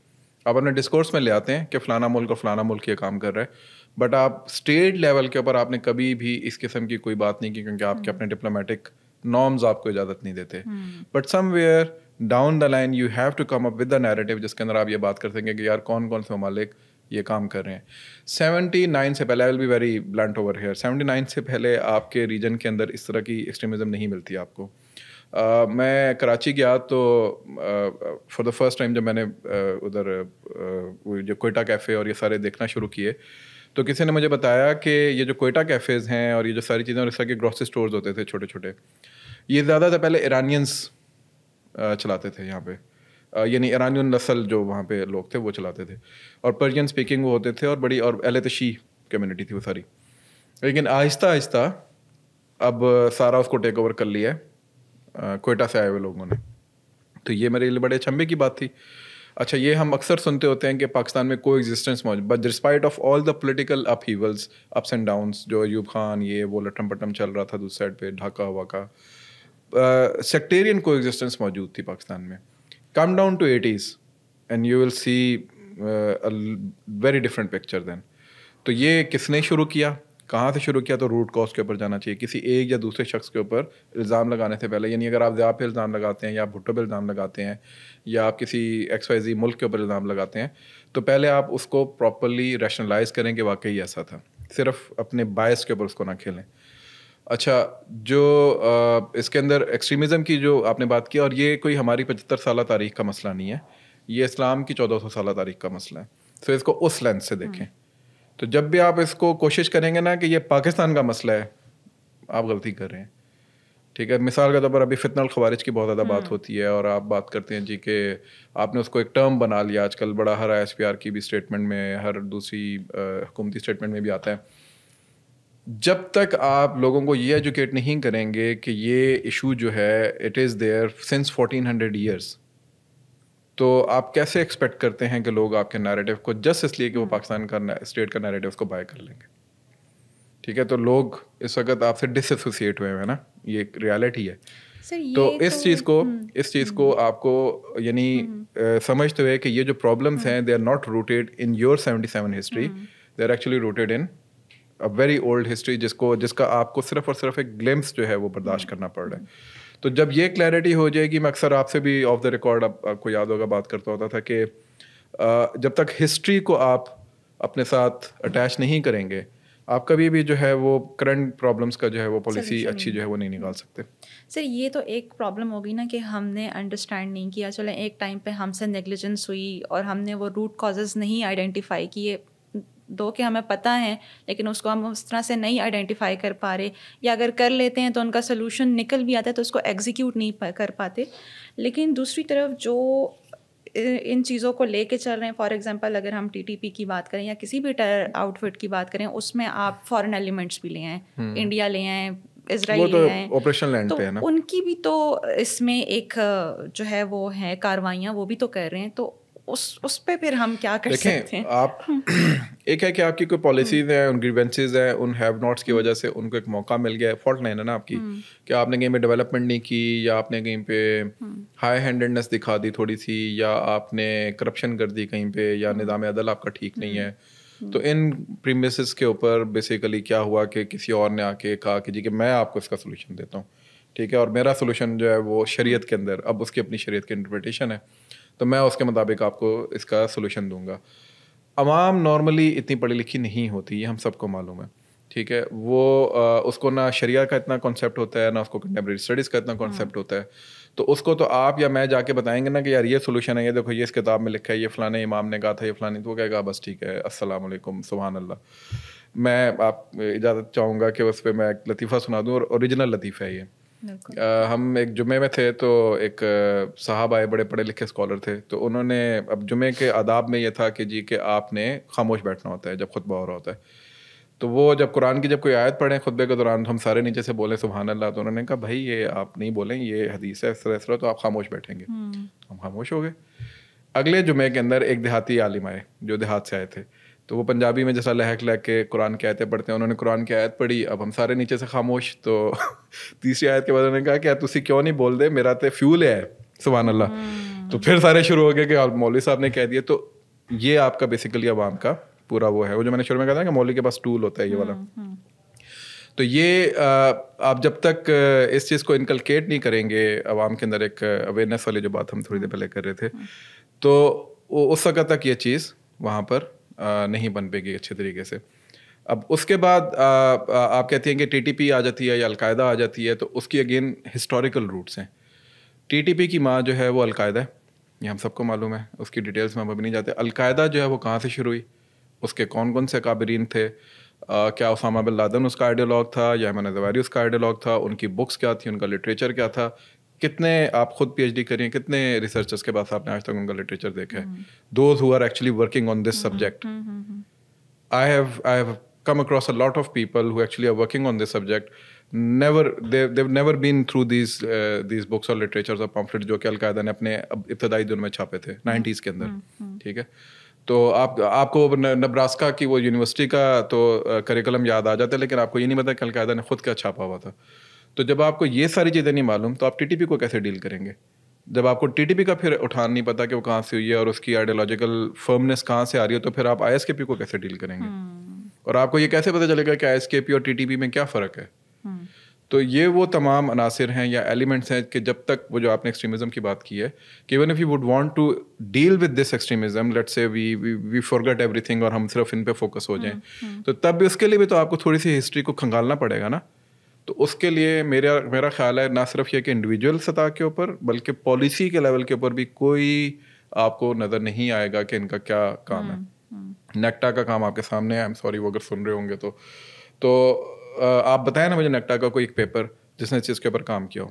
آپ اپنے ڈسکورس میں لے آتے ہیں کہ فلانا ملک اور فلانا ملک یہ کام کر رہا ہے، بٹ آپ اسٹیٹ لیول کے اوپر آپ نے کبھی بھی اس قسم کی کوئی بات نہیں کی، کیونکہ آپ کے اپنے ڈپلومیٹک نارمز آپ کو اجازت نہیں دیتے. But somewhere down the line you have to come up with the narrative جس کے اندر آپ یہ بات کر سکیں کہ یار کون کون سے ممالک یہ کام کر رہے ہیں. 79 سے پہلے، I will be very blunt over here, 79 سے پہلے آپ کے ریجن کے اندر اس طرح کی ایکسٹریمزم نہیں ملتی آپ کو. میں کراچی گیا تو فار دا فرسٹ ٹائم جب میں نے ادھر جو کوئٹہ کیفے اور یہ سارے دیکھنا شروع کیے، تو کسی نے مجھے بتایا کہ یہ جو کوئٹہ کیفیز ہیں اور یہ جو ساری چیزیں اور اس طرح کے گروسری اسٹورز ہوتے تھے چھوٹے چھوٹے، یہ زیادہ تر پہلے ایرانینس چلاتے تھے یہاں پہ، یعنی ایرانین نسل جو وہاں پہ لوگ تھے وہ چلاتے تھے، اور پرشین اسپیکنگ وہ ہوتے تھے، اور بڑی اور اہل تشیع کمیونٹی تھی وہ ساری. لیکن آہستہ آہستہ اب سارا اس کو ٹیک اوور کر لیا ہے کوئٹہ سے آئے ہوئے لوگوں نے. تو یہ میرے لیے بڑے اچنبے کی بات تھی. اچھا، یہ ہم اکثر سنتے ہوتے ہیں کہ پاکستان میں کو ایگزسٹنس موجود، but despite of all the political up Havells, ups and downs, جو ایوب خان یہ وہ لٹم پٹم چل رہا تھا دوسری سائڈ پہ ڈھاکہ واقع، سیکٹیرین کو ایگزسٹنس موجود تھی پاکستان میں. Come down to 80s and you will see very different picture then. تو یہ کس نے شروع کیا، کہاں سے شروع کیا؟ تو روٹ کاز کے اوپر جانا چاہیے. کسی ایک یا دوسرے شخص کے اوپر الزام لگانے سے پہلے، یعنی اگر آپ ضیاء پہ الزام لگاتے ہیں یا بھٹو پہ الزام لگاتے ہیں یا آپ کسی XYZ ملک کے اوپر الزام لگاتے ہیں، تو پہلے آپ اس کو پراپرلی ریشنلائز کریں کہ واقعی ایسا تھا، صرف اپنے باعث کے اوپر اس کو نہ کھیلیں. اچھا، جو اس کے اندر ایکسٹریمزم کی جو آپ نے بات کی، اور یہ کوئی ہماری 75 سالہ تاریخ کا مسئلہ نہیں ہے، یہ اسلام کی 1400 سالہ تاریخ کا مسئلہ ہے. تو اس کو اس لینس سے دیکھیں. تو جب بھی آپ اس کو کوشش کریں گے نا کہ یہ پاکستان کا مسئلہ ہے، آپ غلطی کر رہے ہیں. ٹھیک ہے، مثال کے طور پر ابھی فتنہ الخوارج کی بہت زیادہ بات ہوتی ہے، اور آپ بات کرتے ہیں جی کہ آپ نے اس کو ایک ٹرم بنا لیا آج کل، بڑا ہر ISPR کی بھی اسٹیٹمنٹ میں، ہر دوسری حکومتی اسٹیٹمنٹ میں بھی آتا ہے. جب تک آپ لوگوں کو یہ ایجوکیٹ نہیں کریں گے کہ یہ ایشو جو ہے it is there since 1400 years, تو آپ کیسے ایکسپیکٹ کرتے ہیں کہ لوگ آپ کے نیریٹو کو جسٹ اس لیے کہ وہ پاکستان کا اسٹیٹ کا نیریٹو اس کو بائی کر لیں گے؟ ٹھیک ہے، تو لوگ اس وقت آپ سے ڈس ایسوسیٹ ہوئے ہیں نا، یہ ایک ریالٹی ہے. تو اس چیز کو آپ کو یعنی سمجھتے ہوئے کہ یہ جو پرابلمس ہیں they are not rooted in your 77 history, they are actually rooted in very old history, جس کا آپ کو صرف اور صرف ایک گلمپس جو ہے وہ برداشت کرنا پڑ رہا ہے. تو جب یہ کلیئرٹی ہو جائے گی، میں اکثر آپ سے بھی آف دا ریکارڈ آپ کو یاد ہوگا بات کرتا ہوتا تھا کہ جب تک ہسٹری کو آپ اپنے ساتھ اٹیچ نہیں کریں گے، آپ کبھی بھی جو ہے وہ کرنٹ پرابلمس کا جو ہے وہ پالیسی اچھی جو ہے وہ نہیں نکال سکتے. سر یہ تو ایک پرابلم ہوگی نا کہ ہم نے انڈرسٹینڈ نہیں کیا. چلیں ایک ٹائم پہ ہم سے نیگلیجنس ہوئی اور ہم نے وہ روٹ کازز نہیں آئیڈینٹیفائی کیے، دو کہ ہمیں پتہ ہیں لیکن اس کو ہم اس طرح سے نہیں آئیڈینٹیفائی کر پا رہے، یا اگر کر لیتے ہیں تو ان کا سلوشن نکل بھی آتا ہے تو اس کو ایگزیکیوٹ نہیں کر پاتے. لیکن دوسری طرف جو ان چیزوں کو لے کے چل رہے ہیں، فار ایگزامپل اگر ہم TTP کی بات کریں یا کسی بھی ٹیرر آؤٹ فٹ کی بات کریں، اس میں آپ فارن ایلیمنٹس بھی لے آئیں، انڈیا لے آئیں، اسرائیل لے آئیں، تو ان کی بھی تو اس میں ایک جو ہے وہ ہے کاروائیاں، وہ بھی تو کر رہے ہیں. تو اس پہ پھر ہم کیا کر سکتے ہیں؟ آپ ایک ہے کہ آپ کی کوئی پالیسیز ہیں، ان گریونسز ہیں، ان ہیو ناٹس کی وجہ سے ان کو ایک موقع مل گیا ہے. فالٹ لائن ہے نا آپ کی، کہ آپ نے کہیں پہ ڈیولپمنٹ نہیں کی، یا آپ نے کہیں پہ ہائی ہینڈڈنس دکھا دی تھوڑی سی، یا آپ نے کرپشن کر دی کہیں پہ، یا نظام عدل آپ کا ٹھیک نہیں ہے. تو ان پریمیسز کے اوپر بیسیکلی کیا ہوا کہ کسی اور نے آ کے کہا کہ جی کہ میں آپ کو اس کا سولوشن دیتا ہوں، ٹھیک ہے، اور میرا سولوشن جو ہے وہ شریعت کے اندر، اب اس کی اپنی شریعت کی انٹرپریٹیشن ہے، تو میں اس کے مطابق آپ کو اس کا سولوشن دوں گا. عوام نارملی اتنی پڑھی لکھی نہیں ہوتی، یہ ہم سب کو معلوم ہے، ٹھیک ہے. وہ اس کو نہ شریعہ کا اتنا کانسیپٹ ہوتا ہے، نہ اس کو کنٹمپریری اسٹڈیز کا اتنا کانسیپٹ ہوتا ہے. تو اس کو تو آپ یا میں جا کے بتائیں گے نا کہ یار یہ سولوشن ہے، یہ دیکھو یہ اس کتاب میں لکھا ہے، یہ فلانے امام نے کہا تھا، یہ فلانی، تو وہ کہے گا بس ٹھیک ہے، السلام علیکم، سبحان اللہ. میں آپ اجازت چاہوں گا کہ اس پہ میں ایک لطیفہ سنا دوں, اور اوریجنل لطیفہ ہے یہ. ہم ایک جمعے میں تھے تو ایک صاحب آئے, بڑے پڑھے لکھے اسکالر تھے, تو انہوں نے, اب جمعے کے آداب میں یہ تھا کہ جی کہ آپ نے خاموش بیٹھنا ہوتا ہے جب خطبہ ہو رہا ہوتا ہے. تو وہ جب قرآن کی جب کوئی آیت پڑھیں خطبے کے دوران, ہم سارے نیچے سے بولیں سبحان اللہ, تو انہوں نے کہا بھائی یہ آپ نہیں بولیں, یہ حدیث ہے اس طرح, تو آپ خاموش بیٹھیں گے. ہم خاموش ہو گئے. اگلے جمعے کے اندر ایک دیہاتی عالم آئے جو دیہات سے آئے تھے, تو وہ پنجابی میں جیسا لہک لہک کے قرآن کی آیتیں پڑھتے ہیں, انہوں نے قرآن کی آیت پڑھی. اب ہم سارے نیچے سے خاموش. تو تیسری آیت کے بعد انہوں نے کہا کہ تسی کیوں نہیں بول دے, میرا تے فیول ہے سبحان اللہ. تو پھر سارے شروع ہو گئے کہ مولوی صاحب نے کہہ دیا. تو یہ آپ کا بیسیکلی عوام کا پورا وہ ہے, وہ جو میں نے شروع میں کہا تھا کہ مولوی کے پاس ٹول ہوتا ہے یہ والا. تو یہ آپ جب تک اس چیز کو انکلکیٹ نہیں کریں گے عوام کے اندر, ایک اویئرنیس والی جو بات ہم تھوڑی دیر پہلے کر رہے تھے, تو اس وقت تک یہ چیز وہاں پر نہیں بن پے گی اچھے طریقے سے. اب اس کے بعد آپ کہتے ہیں کہ ٹی ٹی پی آ جاتی ہے یا القاعدہ آ جاتی ہے, تو اس کی اگین ہسٹوریکل روٹس ہیں. ٹی ٹی پی کی ماں جو ہے وہ القاعدہ ہے, یہ ہم سب کو معلوم ہے, اس کی ڈیٹیلس میں ہم ابھی نہیں جاتے. القاعدہ جو ہے وہ کہاں سے شروع ہوئی, اس کے کون کون سے کابرین تھے, کیا اسامہ بن لادن اس کا آئیڈیالوگ تھا یا ایمن الزواہری اس کا آئیڈیالوگ تھا, ان کی بکس کیا تھی, ان کا لٹریچر کیا تھا, کتنے آپ خود پی ایچ ڈی کریے, کتنے ریسرچرس کے پاس آپ نے آج تک ان کا لٹریچر دیکھا ہے, those who are actually working on this subject. I have come across a lot of people who actually are working on this subject. They've never been through these books or literatures or pamphlets جو کہ القاعدہ نے اپنے ابتدائی دن میں چھاپے تھے 90s کے اندر. ٹھیک ہے, تو آپ کو نبراسکا کی وہ یونیورسٹی کا تو کریکولم یاد آ جاتا ہے, لیکن آپ کو یہ نہیں پتا کہ القاعدہ نے خود کیا چھاپا ہوا تھا. تو جب آپ کو یہ ساری چیزیں نہیں معلوم تو آپ ٹی ٹی پی کو کیسے ڈیل کریں گے؟ جب آپ کو ٹی ٹی پی کا پھر اٹھان نہیں پتا کہ وہ کہاں سے ہوئی ہے اور اس کی آئیڈیالوجیکل فرمنس کہاں سے آ رہی ہے, تو پھر آپ آئی ایس کے پی کو کیسے ڈیل کریں گے؟ اور آپ کو یہ کیسے پتہ چلے گا کہ آئی ایس کے پی اور ٹی ٹی پی میں کیا فرق ہے؟ تو یہ وہ تمام عناصر ہیں یا ایلیمنٹس ہیں کہ جب تک وہ جو آپ نے ایکسٹریمزم کی بات کی ہے کہ even if you would want to deal with this extremism, let's say we forget every thing اور ہم صرف ان پہ فوکس ہو جائیں, تو تب بھی اس کے لیے بھی تو آپ کو تھوڑی سی ہسٹری کو کھنگالنا پڑے گا نا. تو اس کے لیے میرا خیال ہے نہ صرف یہ کہ انڈیویجول سطح کے اوپر بلکہ پالیسی کے لیول کے اوپر بھی کوئی آپ کو نظر نہیں آئے گا کہ ان کا کیا کام ہے. نیکٹا کا کام آپ کے سامنے ہے, آئی ایم سوری وہ اگر سن رہے ہوں گے تو آپ بتائیں نا مجھے نیکٹا کا کوئی ایک پیپر جس نے اس چیز کے اوپر کام کیا ہو.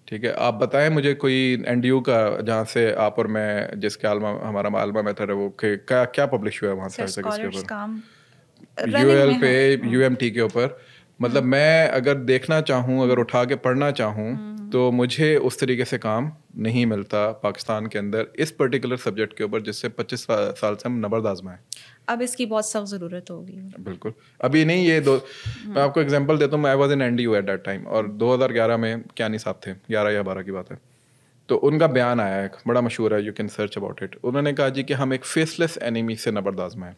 ٹھیک ہے, آپ بتائیں مجھے کوئی این ڈی یو کا جہاں سے آپ اور میں جس کے ہمارا عالمہ میتھڈ ہے وہ کیا پبلش ہوا ہے وہاں سے اس کے اوپر, یو ایل پہ, یو ایم ٹی کے اوپر. مطلب میں اگر دیکھنا چاہوں, اگر اٹھا کے پڑھنا چاہوں تو مجھے اس طریقے سے کام نہیں ملتا پاکستان کے اندر اس پرٹیکولر سبجیکٹ کے اوپر جس سے 25 سال سے ہم نبرد آزمائیں. اب اس کی بہت سخت ضرورت ہوگی. بالکل, ابھی نہیں. یہ میں آپ کو ایگزامپل دیتا ہوں. میں was in N D U at that time, اور 2011 میں کیانی صاحب تھے, 11 یا 12 کی بات ہے. تو ان کا بیان آیا ہے, بڑا مشہور ہے, you can search about it. انہوں نے کہا جی کہ ہم ایک فیس لیس اینیمی سے نبرد آزمائیں.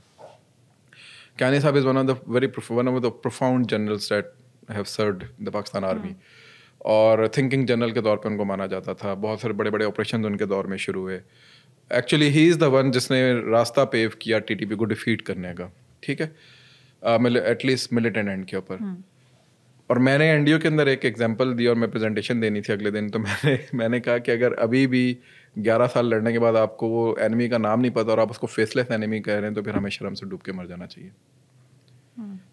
کیانی صاحب is one of the profound generals that have served the Pakistan army, اور تھنکنگ جنرل کے طور پہ ان کو مانا جاتا تھا. بہت سارے بڑے بڑے آپریشن ان کے دور میں شروع ہوئے. Actually he is the one جس نے راستہ پیو کیا ٹی ٹی پی کو ڈیفیٹ کرنے کا. ٹھیک ہے, ایٹ لیسٹ ملیٹنٹ اینڈ کے اوپر. اور میں نے این ڈی او کے اندر ایک ایگزامپل دی اور میں پریزنٹیشن دینی تھی اگلے دن. تو میں نے کہا کہ اگر ابھی بھی 11 سال لڑنے کے بعد آپ کو وہ اینیمی کا نام نہیں پتا اور آپ اس کو فیس لیس اینیمی کہہ رہے ہیں, تو پھر ہمیں شرم سے ڈوب کے مر جانا چاہیے.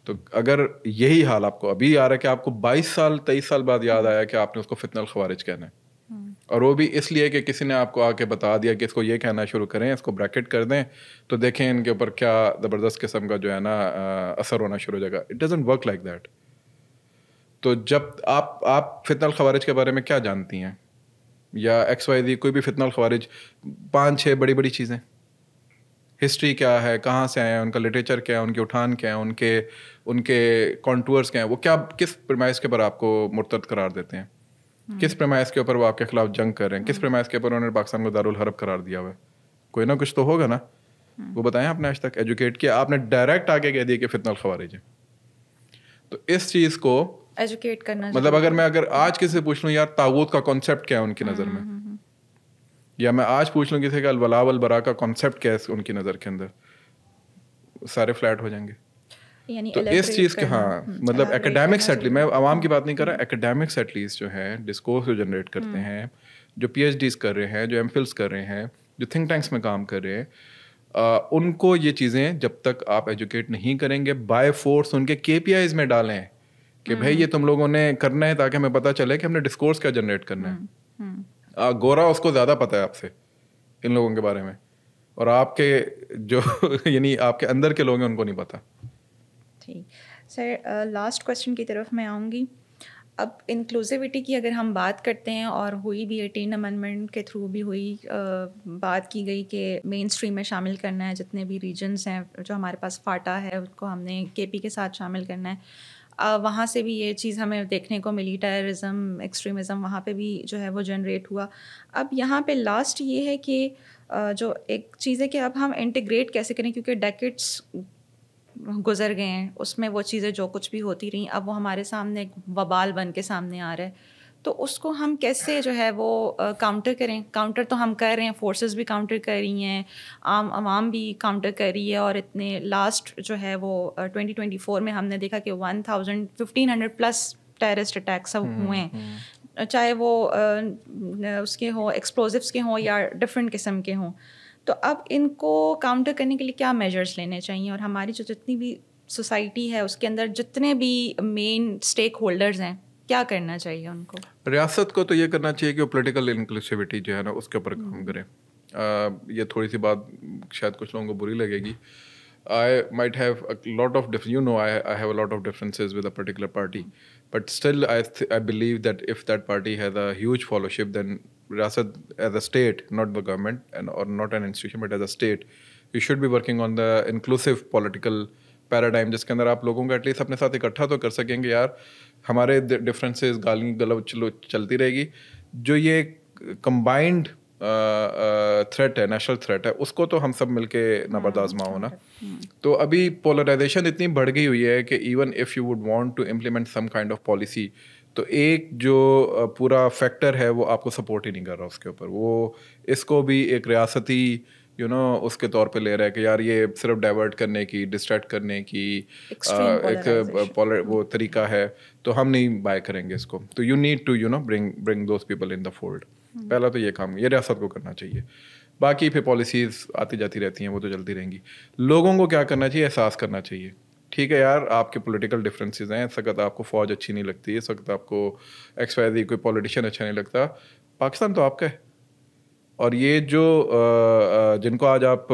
تو اگر یہی حال آپ کو ابھی آ رہا ہے کہ آپ کو 22 سال 23 سال بعد یاد آیا کہ آپ نے اس کو فتنہ الخوارج کہنا ہے, اور وہ بھی اس لیے کہ کسی نے آپ کو آ کے بتا دیا کہ اس کو یہ کہنا شروع کریں, اس کو بریکٹ کر دیں, تو دیکھیں ان کے اوپر کیا زبردست قسم کا جو ہے نا اثر ہونا شروع ہو جائے گا. It doesn't work like that. تو جب آپ فتنہ الخوارج کے بارے میں کیا جانتی ہیں, یا ایکس وائی زی کوئی بھی فتنہ الخوارج 5-6 بڑی بڑی چیزیں, ہسٹری کیا ہے, کہاں سے آئے ہیں, ان کا لٹریچر کیا ہے, ان کے اٹھان کیا ہے, ان کے کانٹورز کیا ہیں, وہ کیا کس پرمائز کے اوپر آپ کو مرتد قرار دیتے ہیں, کس پرمائز کے اوپر وہ آپ کے خلاف جنگ کر رہے ہیں, کس پرمائز کے اوپر انہوں نے پاکستان کو دارالحرب قرار دیا ہوا ہے. کوئی نہ کچھ تو ہوگا نا. وہ بتائیں آپ نے آج تک ایجوکیٹ کیا, آپ نے ڈائریکٹ آگے کہہ دیا کہ فتنہ الخوارج ہے. تو اس چیز کو ایجوکیٹ کرنا, مطلب اگر آج کسی سے پوچھ لوں یار طاغوت کا کانسیپٹ کیا ہے ان کی نظر میں, یا میں آج پوچھ لوں کسی کا الولاء والبراء کا کانسیپٹ کیا ہے ان کی نظر کے اندر, سارے فلیٹ ہو جائیں گے. تو اس چیز کے مطلب اکیڈیمکس ایٹ لیسٹ, میں عوام کی بات نہیں کر رہا, اکیڈیمکس ایٹ لیسٹ جو ہے ڈسکورس جو جنریٹ کرتے ہیں, جو پی ایچ ڈیز کر رہے ہیں, جو ایم فلس کر رہے ہیں, جو تھنک ٹینکس میں کام کر رہے ہیں, ان کو یہ چیزیں جب تک آپ ایجوکیٹ نہیں کریں گے بائی فورس ان کے KPIs میں ڈالیں کہ بھائی یہ تم لوگوں نے کرنا ہے تاکہ ہمیں پتہ چلے کہ ہم نے ڈسکورس کیا جنریٹ کرنا ہے. گورا اس کو زیادہ پتہ ہے آپ سے ان لوگوں کے بارے میں, اور آپ کے جو یعنی آپ کے اندر کے لوگ ہیں ان کو نہیں پتہ. ٹھیک سر, لاسٹ کویشچن کی طرف میں آؤں گی. اب انکلوزیوٹی کی اگر ہم بات کرتے ہیں, اور ہوئی بھی 18 امینڈمنٹ کے تھرو بھی ہوئی بات کی گئی کہ مین اسٹریم میں شامل کرنا ہے جتنے بھی ریجنس ہیں, جو ہمارے پاس فاٹا ہے اس کو ہم نے KP کے ساتھ شامل کرنا ہے. وہاں سے بھی یہ چیز ہمیں دیکھنے کو ملی, ٹیررزم ایکسٹریمزم وہاں پہ بھی جو ہے وہ جنریٹ ہوا. اب یہاں پہ لاسٹ یہ ہے کہ جو ایک چیز ہے کہ اب ہم انٹیگریٹ کیسے کریں, کیونکہ ڈیکڈس گزر گئے ہیں, اس میں وہ چیزیں جو کچھ بھی ہوتی رہیں اب وہ ہمارے سامنے ایک وبال بن کے سامنے آ رہا ہے. تو اس کو ہم کیسے جو ہے وہ کاؤنٹر کریں. کاؤنٹر تو ہم کر رہے ہیں, فورسز بھی کاؤنٹر کر رہی ہیں, عام عوام بھی کاؤنٹر کر رہی ہے, اور اتنے لاسٹ جو ہے وہ 2024 میں ہم نے دیکھا کہ 1500+ ٹیررسٹ اٹیکس ہوئے ہیں, چاہے وہ اس کے ہوں ایکسپلوزوس کے ہوں یا ڈفرینٹ قسم کے ہوں. تو اب ان کو کاؤنٹر کرنے کے لیے کیا میجرز لینے چاہیے, اور ہماری جو جتنی بھی سوسائٹی ہے اس کے اندر جتنے بھی مین اسٹیک ہولڈرز ہیں کیا کرنا چاہیے ان کو؟ ریاست کو تو یہ کرنا چاہیے کہ وہ پولیٹیکل انکلوسیوٹی جو ہے نا اس کے اوپر کام کرے. یہ تھوڑی سی بات شاید کچھ لوگوں کو بری لگے گی. I might have a lot of I have a lot of differences with a particular party, but still I believe that if that party has a huge followership, then Riyasat as a state, not the government or not an institution, but as a state, you should be working on the inclusive political paradigm جس کے اندر آپ لوگوں کو at least اپنے ساتھ اکٹھا تو کر سکیں گے. یار ہمارے ڈفرینسز گالی گلوچ چلتی رہے گی, جو یہ کمبائنڈ تھریٹ ہے, نیشنل تھریٹ ہے, اس کو تو ہم سب مل کے نبرد آزما ہونا. تو ابھی پولرائزیشن اتنی بڑھ گئی ہوئی ہے کہ even if you would want to implement some kind of policy, تو ایک جو پورا فیکٹر ہے وہ آپ کو سپورٹ ہی نہیں کر رہا اس کے اوپر. وہ اس کو بھی ایک ریاستی اس کے طور پہ لے رہا ہے کہ یار یہ صرف ڈائیورٹ کرنے کی, ڈسٹریکٹ کرنے کی ایک وہ طریقہ ہے, تو ہم نہیں بائی کریں گے اس کو. تو you need to bring those people in the fold. پہلا تو یہ کام یہ ریاست کو کرنا چاہیے. باقی پھر پالیسیز آتی جاتی رہتی ہیں, وہ تو چلتی رہیں گی. لوگوں کو کیا کرنا چاہیے, احساس کرنا چاہیے. ٹھیک ہے یار, آپ کے پولیٹیکل ڈفرینسز ہیں, اس وقت آپ کو فوج اچھی نہیں لگتی, اس وقت آپ کو XYZ کوئی پولیٹیشین اچھا نہیں لگتا, پاکستان تو آپ کا ہے. اور یہ جو جن کو آج آپ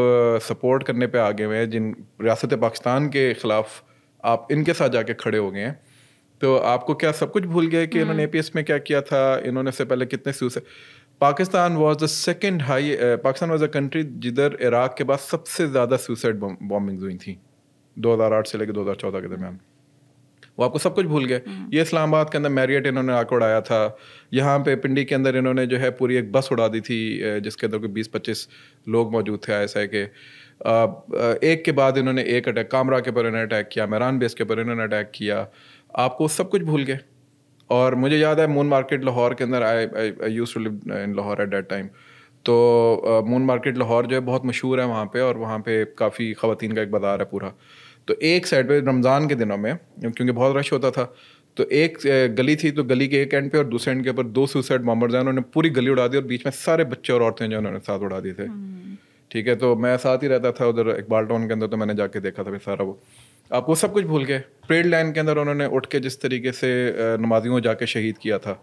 سپورٹ کرنے پہ آگے ہوئے ہیں, جن ریاست پاکستان کے خلاف آپ ان کے ساتھ جا کے کھڑے ہو گئے ہیں, تو آپ کو کیا سب کچھ بھول گئے کہ انہوں نے APS میں کیا کیا تھا, انہوں نے سے پہلے کتنے سو سے. Pakistan was the second Pakistan was a country جدھر عراق کے بعد سب سے زیادہ سوسائڈ بامبنگز ہوئی تھیں 2008 سے لے کے 2014 کے درمیان. وہ آپ کو سب کچھ بھول گئے. یہ اسلام آباد کے اندر میریٹ انہوں نے آ کے اڑایا تھا, یہاں پہ پنڈی کے اندر انہوں نے جو ہے پوری ایک بس اڑا دی تھی جس کے اندر کوئی 20-25 لوگ موجود تھے. ایسا ہے کہ ایک کے بعد انہوں نے ایک اٹیک, کامرا کے اوپر انہوں نے اٹیک کیا, میران بیس کے اوپر انہوں نے اٹیک کیا. آپ کو سب کچھ بھول گئے. اور مجھے یاد ہے مون مارکیٹ لاہور کے اندر, I used to live in Lahore at that time. تو مون مارکیٹ لاہور جو ہے بہت مشہور ہے وہاں پہ, اور وہاں پہ کافی خواتین کا ایک بازار ہے پورا. تو ایک سائڈ پہ رمضان کے دنوں میں کیونکہ بہت رش ہوتا تھا, تو ایک گلی تھی, تو گلی کے ایک اینڈ پہ اور دوسرے اینڈ کے اوپر 2 سوسائڈ بامبرز ہیں, انہوں نے پوری گلی اڑا دی, اور بیچ میں سارے بچے اور عورتیں جو انہوں نے ساتھ اڑا دیے تھے. ٹھیک ہے, تو میں ساتھ ہی رہتا تھا ادھر اقبال ٹاؤن کے اندر, تو میں نے جا کے دیکھا تھا سارا. وہ آپ وہ سب کچھ بھول گئے. پریڈ لائن کے اندر انہوں نے اٹھ کے جس طریقے سے نمازیوں جا کے شہید کیا تھا,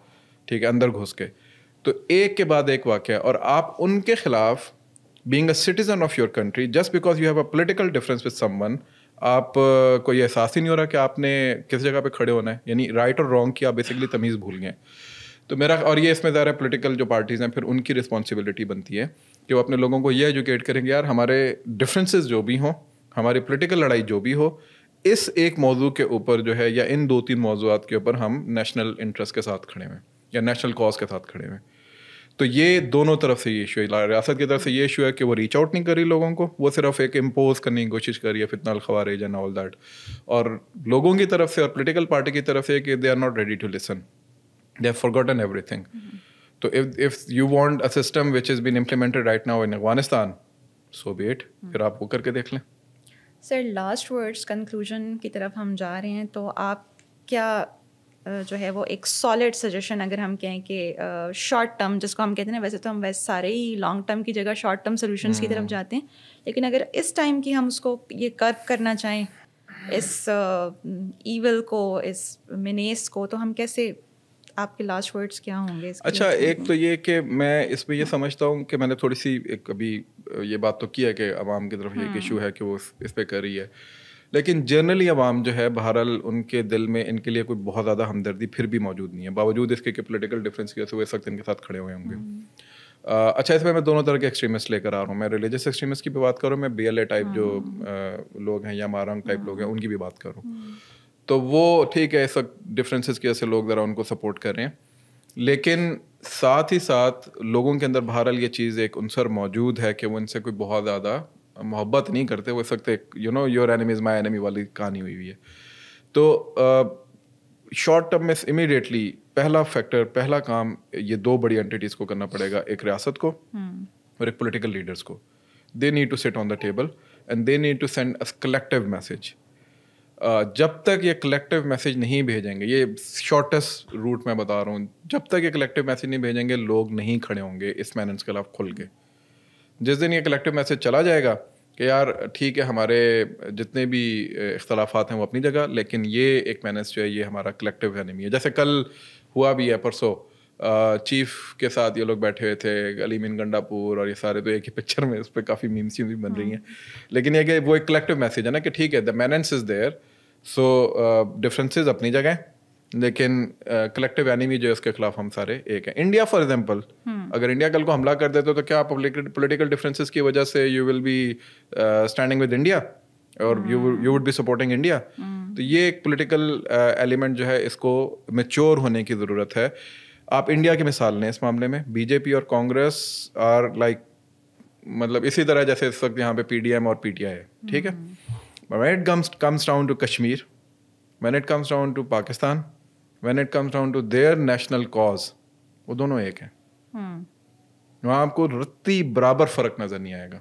ٹھیک ہے, اندر گھس کے. تو ایک کے بعد ایک واقعہ, اور آپ ان کے خلاف being a citizen of your country, just because you have a political difference with some one, آپ کو یہ احساس ہی نہیں ہو رہا کہ آپ نے کس جگہ پہ کھڑے ہونا ہے. یعنی رائٹ اور رانگ کی آپ بیسکلی تمیز بھول گئے. تو میرا, اور یہ اس میں ظاہر ہے پولیٹیکل جو پارٹیز ہیں پھر ان کی رسپانسبلٹی بنتی ہے کہ وہ اپنے لوگوں کو یہ ایجوکیٹ کریں گے, یار ہمارے ڈفرینسز جو بھی ہوں, ہماری پولیٹیکل لڑائی جو بھی ہو, اس ایک موضوع کے اوپر جو ہے, یا ان 2-3 موضوعات کے اوپر ہم نیشنل انٹرسٹ کے ساتھ کھڑے ہوئے یا نیشنل کاز کے ساتھ کھڑے ہوئے. تو یہ دونوں طرف سے یہ ایشو ہے. ریاست کی طرف سے یہ ایشو ہے کہ وہ ریچ آؤٹ نہیں کر رہی لوگوں کو, وہ صرف ایک امپوز کرنے کی کوشش کر رہی ہے, فتنہ الخوارج اینڈ آل دیٹ. اور لوگوں کی طرف سے اور پولیٹیکل پارٹی کی طرف سے کہ they are not ready to listen, they have forgotten everything. تو if you want a system which has been implemented right now in Afghanistan, so be it. پھر آپ وہ کر کے دیکھ لیں. سر لاسٹ ورڈس کنکلوژن کی طرف ہم جا رہے ہیں, تو آپ کیا جو ہے وہ ایک سالڈ سجیشن اگر ہم کہیں کہ شارٹ ٹرم جس کو ہم کہتے ہیں نا، ویسے تو ہم ویسے سارے ہی لانگ ٹرم کی جگہ شارٹ ٹرم سولوشنس کی طرف جاتے ہیں، لیکن اگر اس ٹائم کی ہم اس کو یہ کرو کرنا چاہیں اس ایول کو، اس مینیس کو، تو ہم کیسے، آپ کے لاسٹ ورڈس کیا ہوں گے؟ اچھا، ایک تو یہ کہ میں اس میں یہ سمجھتا ہوں کہ میں نے تھوڑی سی ایک ابھی یہ بات تو کی ہے کہ عوام کی طرف یہ ایک ایشو ہے کہ وہ اس پہ کر رہی ہے، لیکن جنرلی عوام جو ہے بہرحال ان کے دل میں ان کے لیے کوئی بہت زیادہ ہمدردی پھر بھی موجود نہیں ہے، باوجود اس کے کہ پولیٹیکل ڈفرینس کی وجہ سے وہ اس وقت ان کے ساتھ کھڑے ہوئے ہوں گے. اچھا، اس میں دونوں طرح کے ایکسٹریمسٹ لے کر آ رہا ہوں. میں ریلیجس ایکسٹریمسٹ کی بھی بات کروں، میں بی ایل اے ٹائپ جو لوگ ہیں یا مارنگ ٹائپ لوگ ہیں ان کی بھی بات کروں. تو وہ ٹھیک ہے، اس وقت ڈفرینسز کی وجہ سے لوگ ذرا ان کو سپورٹ کر رہے ہیں، لیکن ساتھ ہی ساتھ لوگوں کے اندر بہرحال یہ چیز ایک عنصر موجود ہے کہ وہ ان سے کوئی بہت زیادہ محبت نہیں کرتے. وہ اس وقت ایک your enemy is my enemy والی کہانی ہوئی ہوئی ہے. تو شارٹ ٹرم میں امیڈیٹلی پہلا فیکٹر، پہلا کام یہ دو بڑی اینٹیٹیز کو کرنا پڑے گا، ایک ریاست کو اور ایک پولیٹیکل لیڈرس کو. دے need to sit on the table and they need to send a collective message. جب تک یہ کلیکٹیو میسج نہیں بھیجیں گے، یہ شارٹیسٹ روٹ میں بتا رہا ہوں، جب تک یہ کلیکٹیو میسج نہیں بھیجیں گے لوگ نہیں کھڑے ہوں گے اس میننس کے خلاف کھل کے. جس دن یہ کلیکٹیو میسج چلا جائے گا کہ یار ٹھیک ہے، ہمارے جتنے بھی اختلافات ہیں وہ اپنی جگہ، لیکن یہ ایک میننس جو ہے یہ ہمارا کلیکٹیو اینیمی ہے. جیسے کل ہوا بھی ہے، پرسوں چیف کے ساتھ یہ لوگ بیٹھے ہوئے تھے، علی مین گنڈا پور اور یہ سارے، تو ایک ہی پکچر میں اس پہ کافی میمس بھی بن رہی ہیں. لیکن یہ کہ وہ ایک کلیکٹیو میسج ہے نا کہ ٹھیک ہے، دا میننس از دیئر، سو ڈفرینسز اپنی جگہ ہیں، لیکن کلیکٹیو اینیمی جو ہے اس کے خلاف ہم سارے ایک ہیں. انڈیا فار ایگزامپل، اگر انڈیا کل کو حملہ کر دیتے تو کیا پولیٹیکل ڈفرینسز کی وجہ سے you will be standing with India اور you would be supporting India? تو یہ ایک پولیٹیکل ایلیمنٹ جو ہے اس کو میچور ہونے کی ضرورت ہے. آپ انڈیا کی مثال لیں اس معاملے میں، بی جے پی اور کانگریس آر لائک، مطلب اسی طرح جیسے اس وقت یہاں پہ پی ڈی ایم اور پی ٹی آئی ہے، ٹھیک ہے. when it comes down to Kashmir, when it comes down to Pakistan, when it comes down to their national cause, وہ دونوں ایک ہیں. وہاں آپ کو رتی برابر فرق نظر نہیں آئے گا.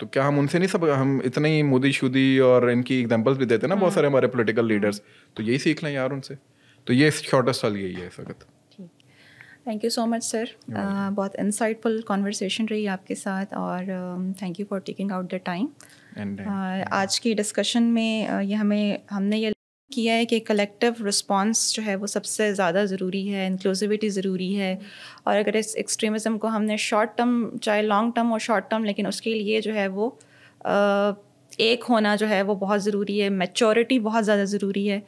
تو کیا ہم ان سے نہیں ہم اتنے ہی مودی شودی اور ان کی ایگزامپلس بھی دیتے ہیں نا بہت سارے ہمارے پولیٹیکل لیڈرس، تو یہی سیکھ لیں یار ان سے. تو یہ شارٹیسٹ حل یہی ہے اس وقت. تھینک یو سو مچ سر، بہت انسائٹ فل کانورسیشن رہی آپ کے ساتھ، اور thank you for taking out the time. آج کی ڈسکشن میں یہ ہم نے یہ کیا ہے کہ کلیکٹیو رسپانس جو ہے وہ سب سے زیادہ ضروری ہے، انکلوزیوٹی ضروری ہے، اور اگر اس ایکسٹریمزم کو ہم نے شارٹ ٹرم، چاہے لانگ ٹرم اور شارٹ ٹرم، لیکن اس کے لیے جو ہے وہ ایک ہونا جو ہے وہ بہت ضروری ہے، میچورٹی بہت زیادہ ضروری ہے.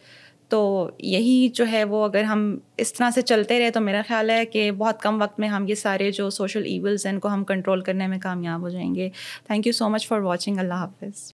تو یہی جو ہے وہ اگر ہم اس طرح سے چلتے رہے تو میرا خیال ہے کہ بہت کم وقت میں ہم یہ سارے جو سوشل ایولز ہیں ان کو ہم کنٹرول کرنے میں کامیاب ہو جائیں گے. Thank you so much for watching. اللہ حافظ.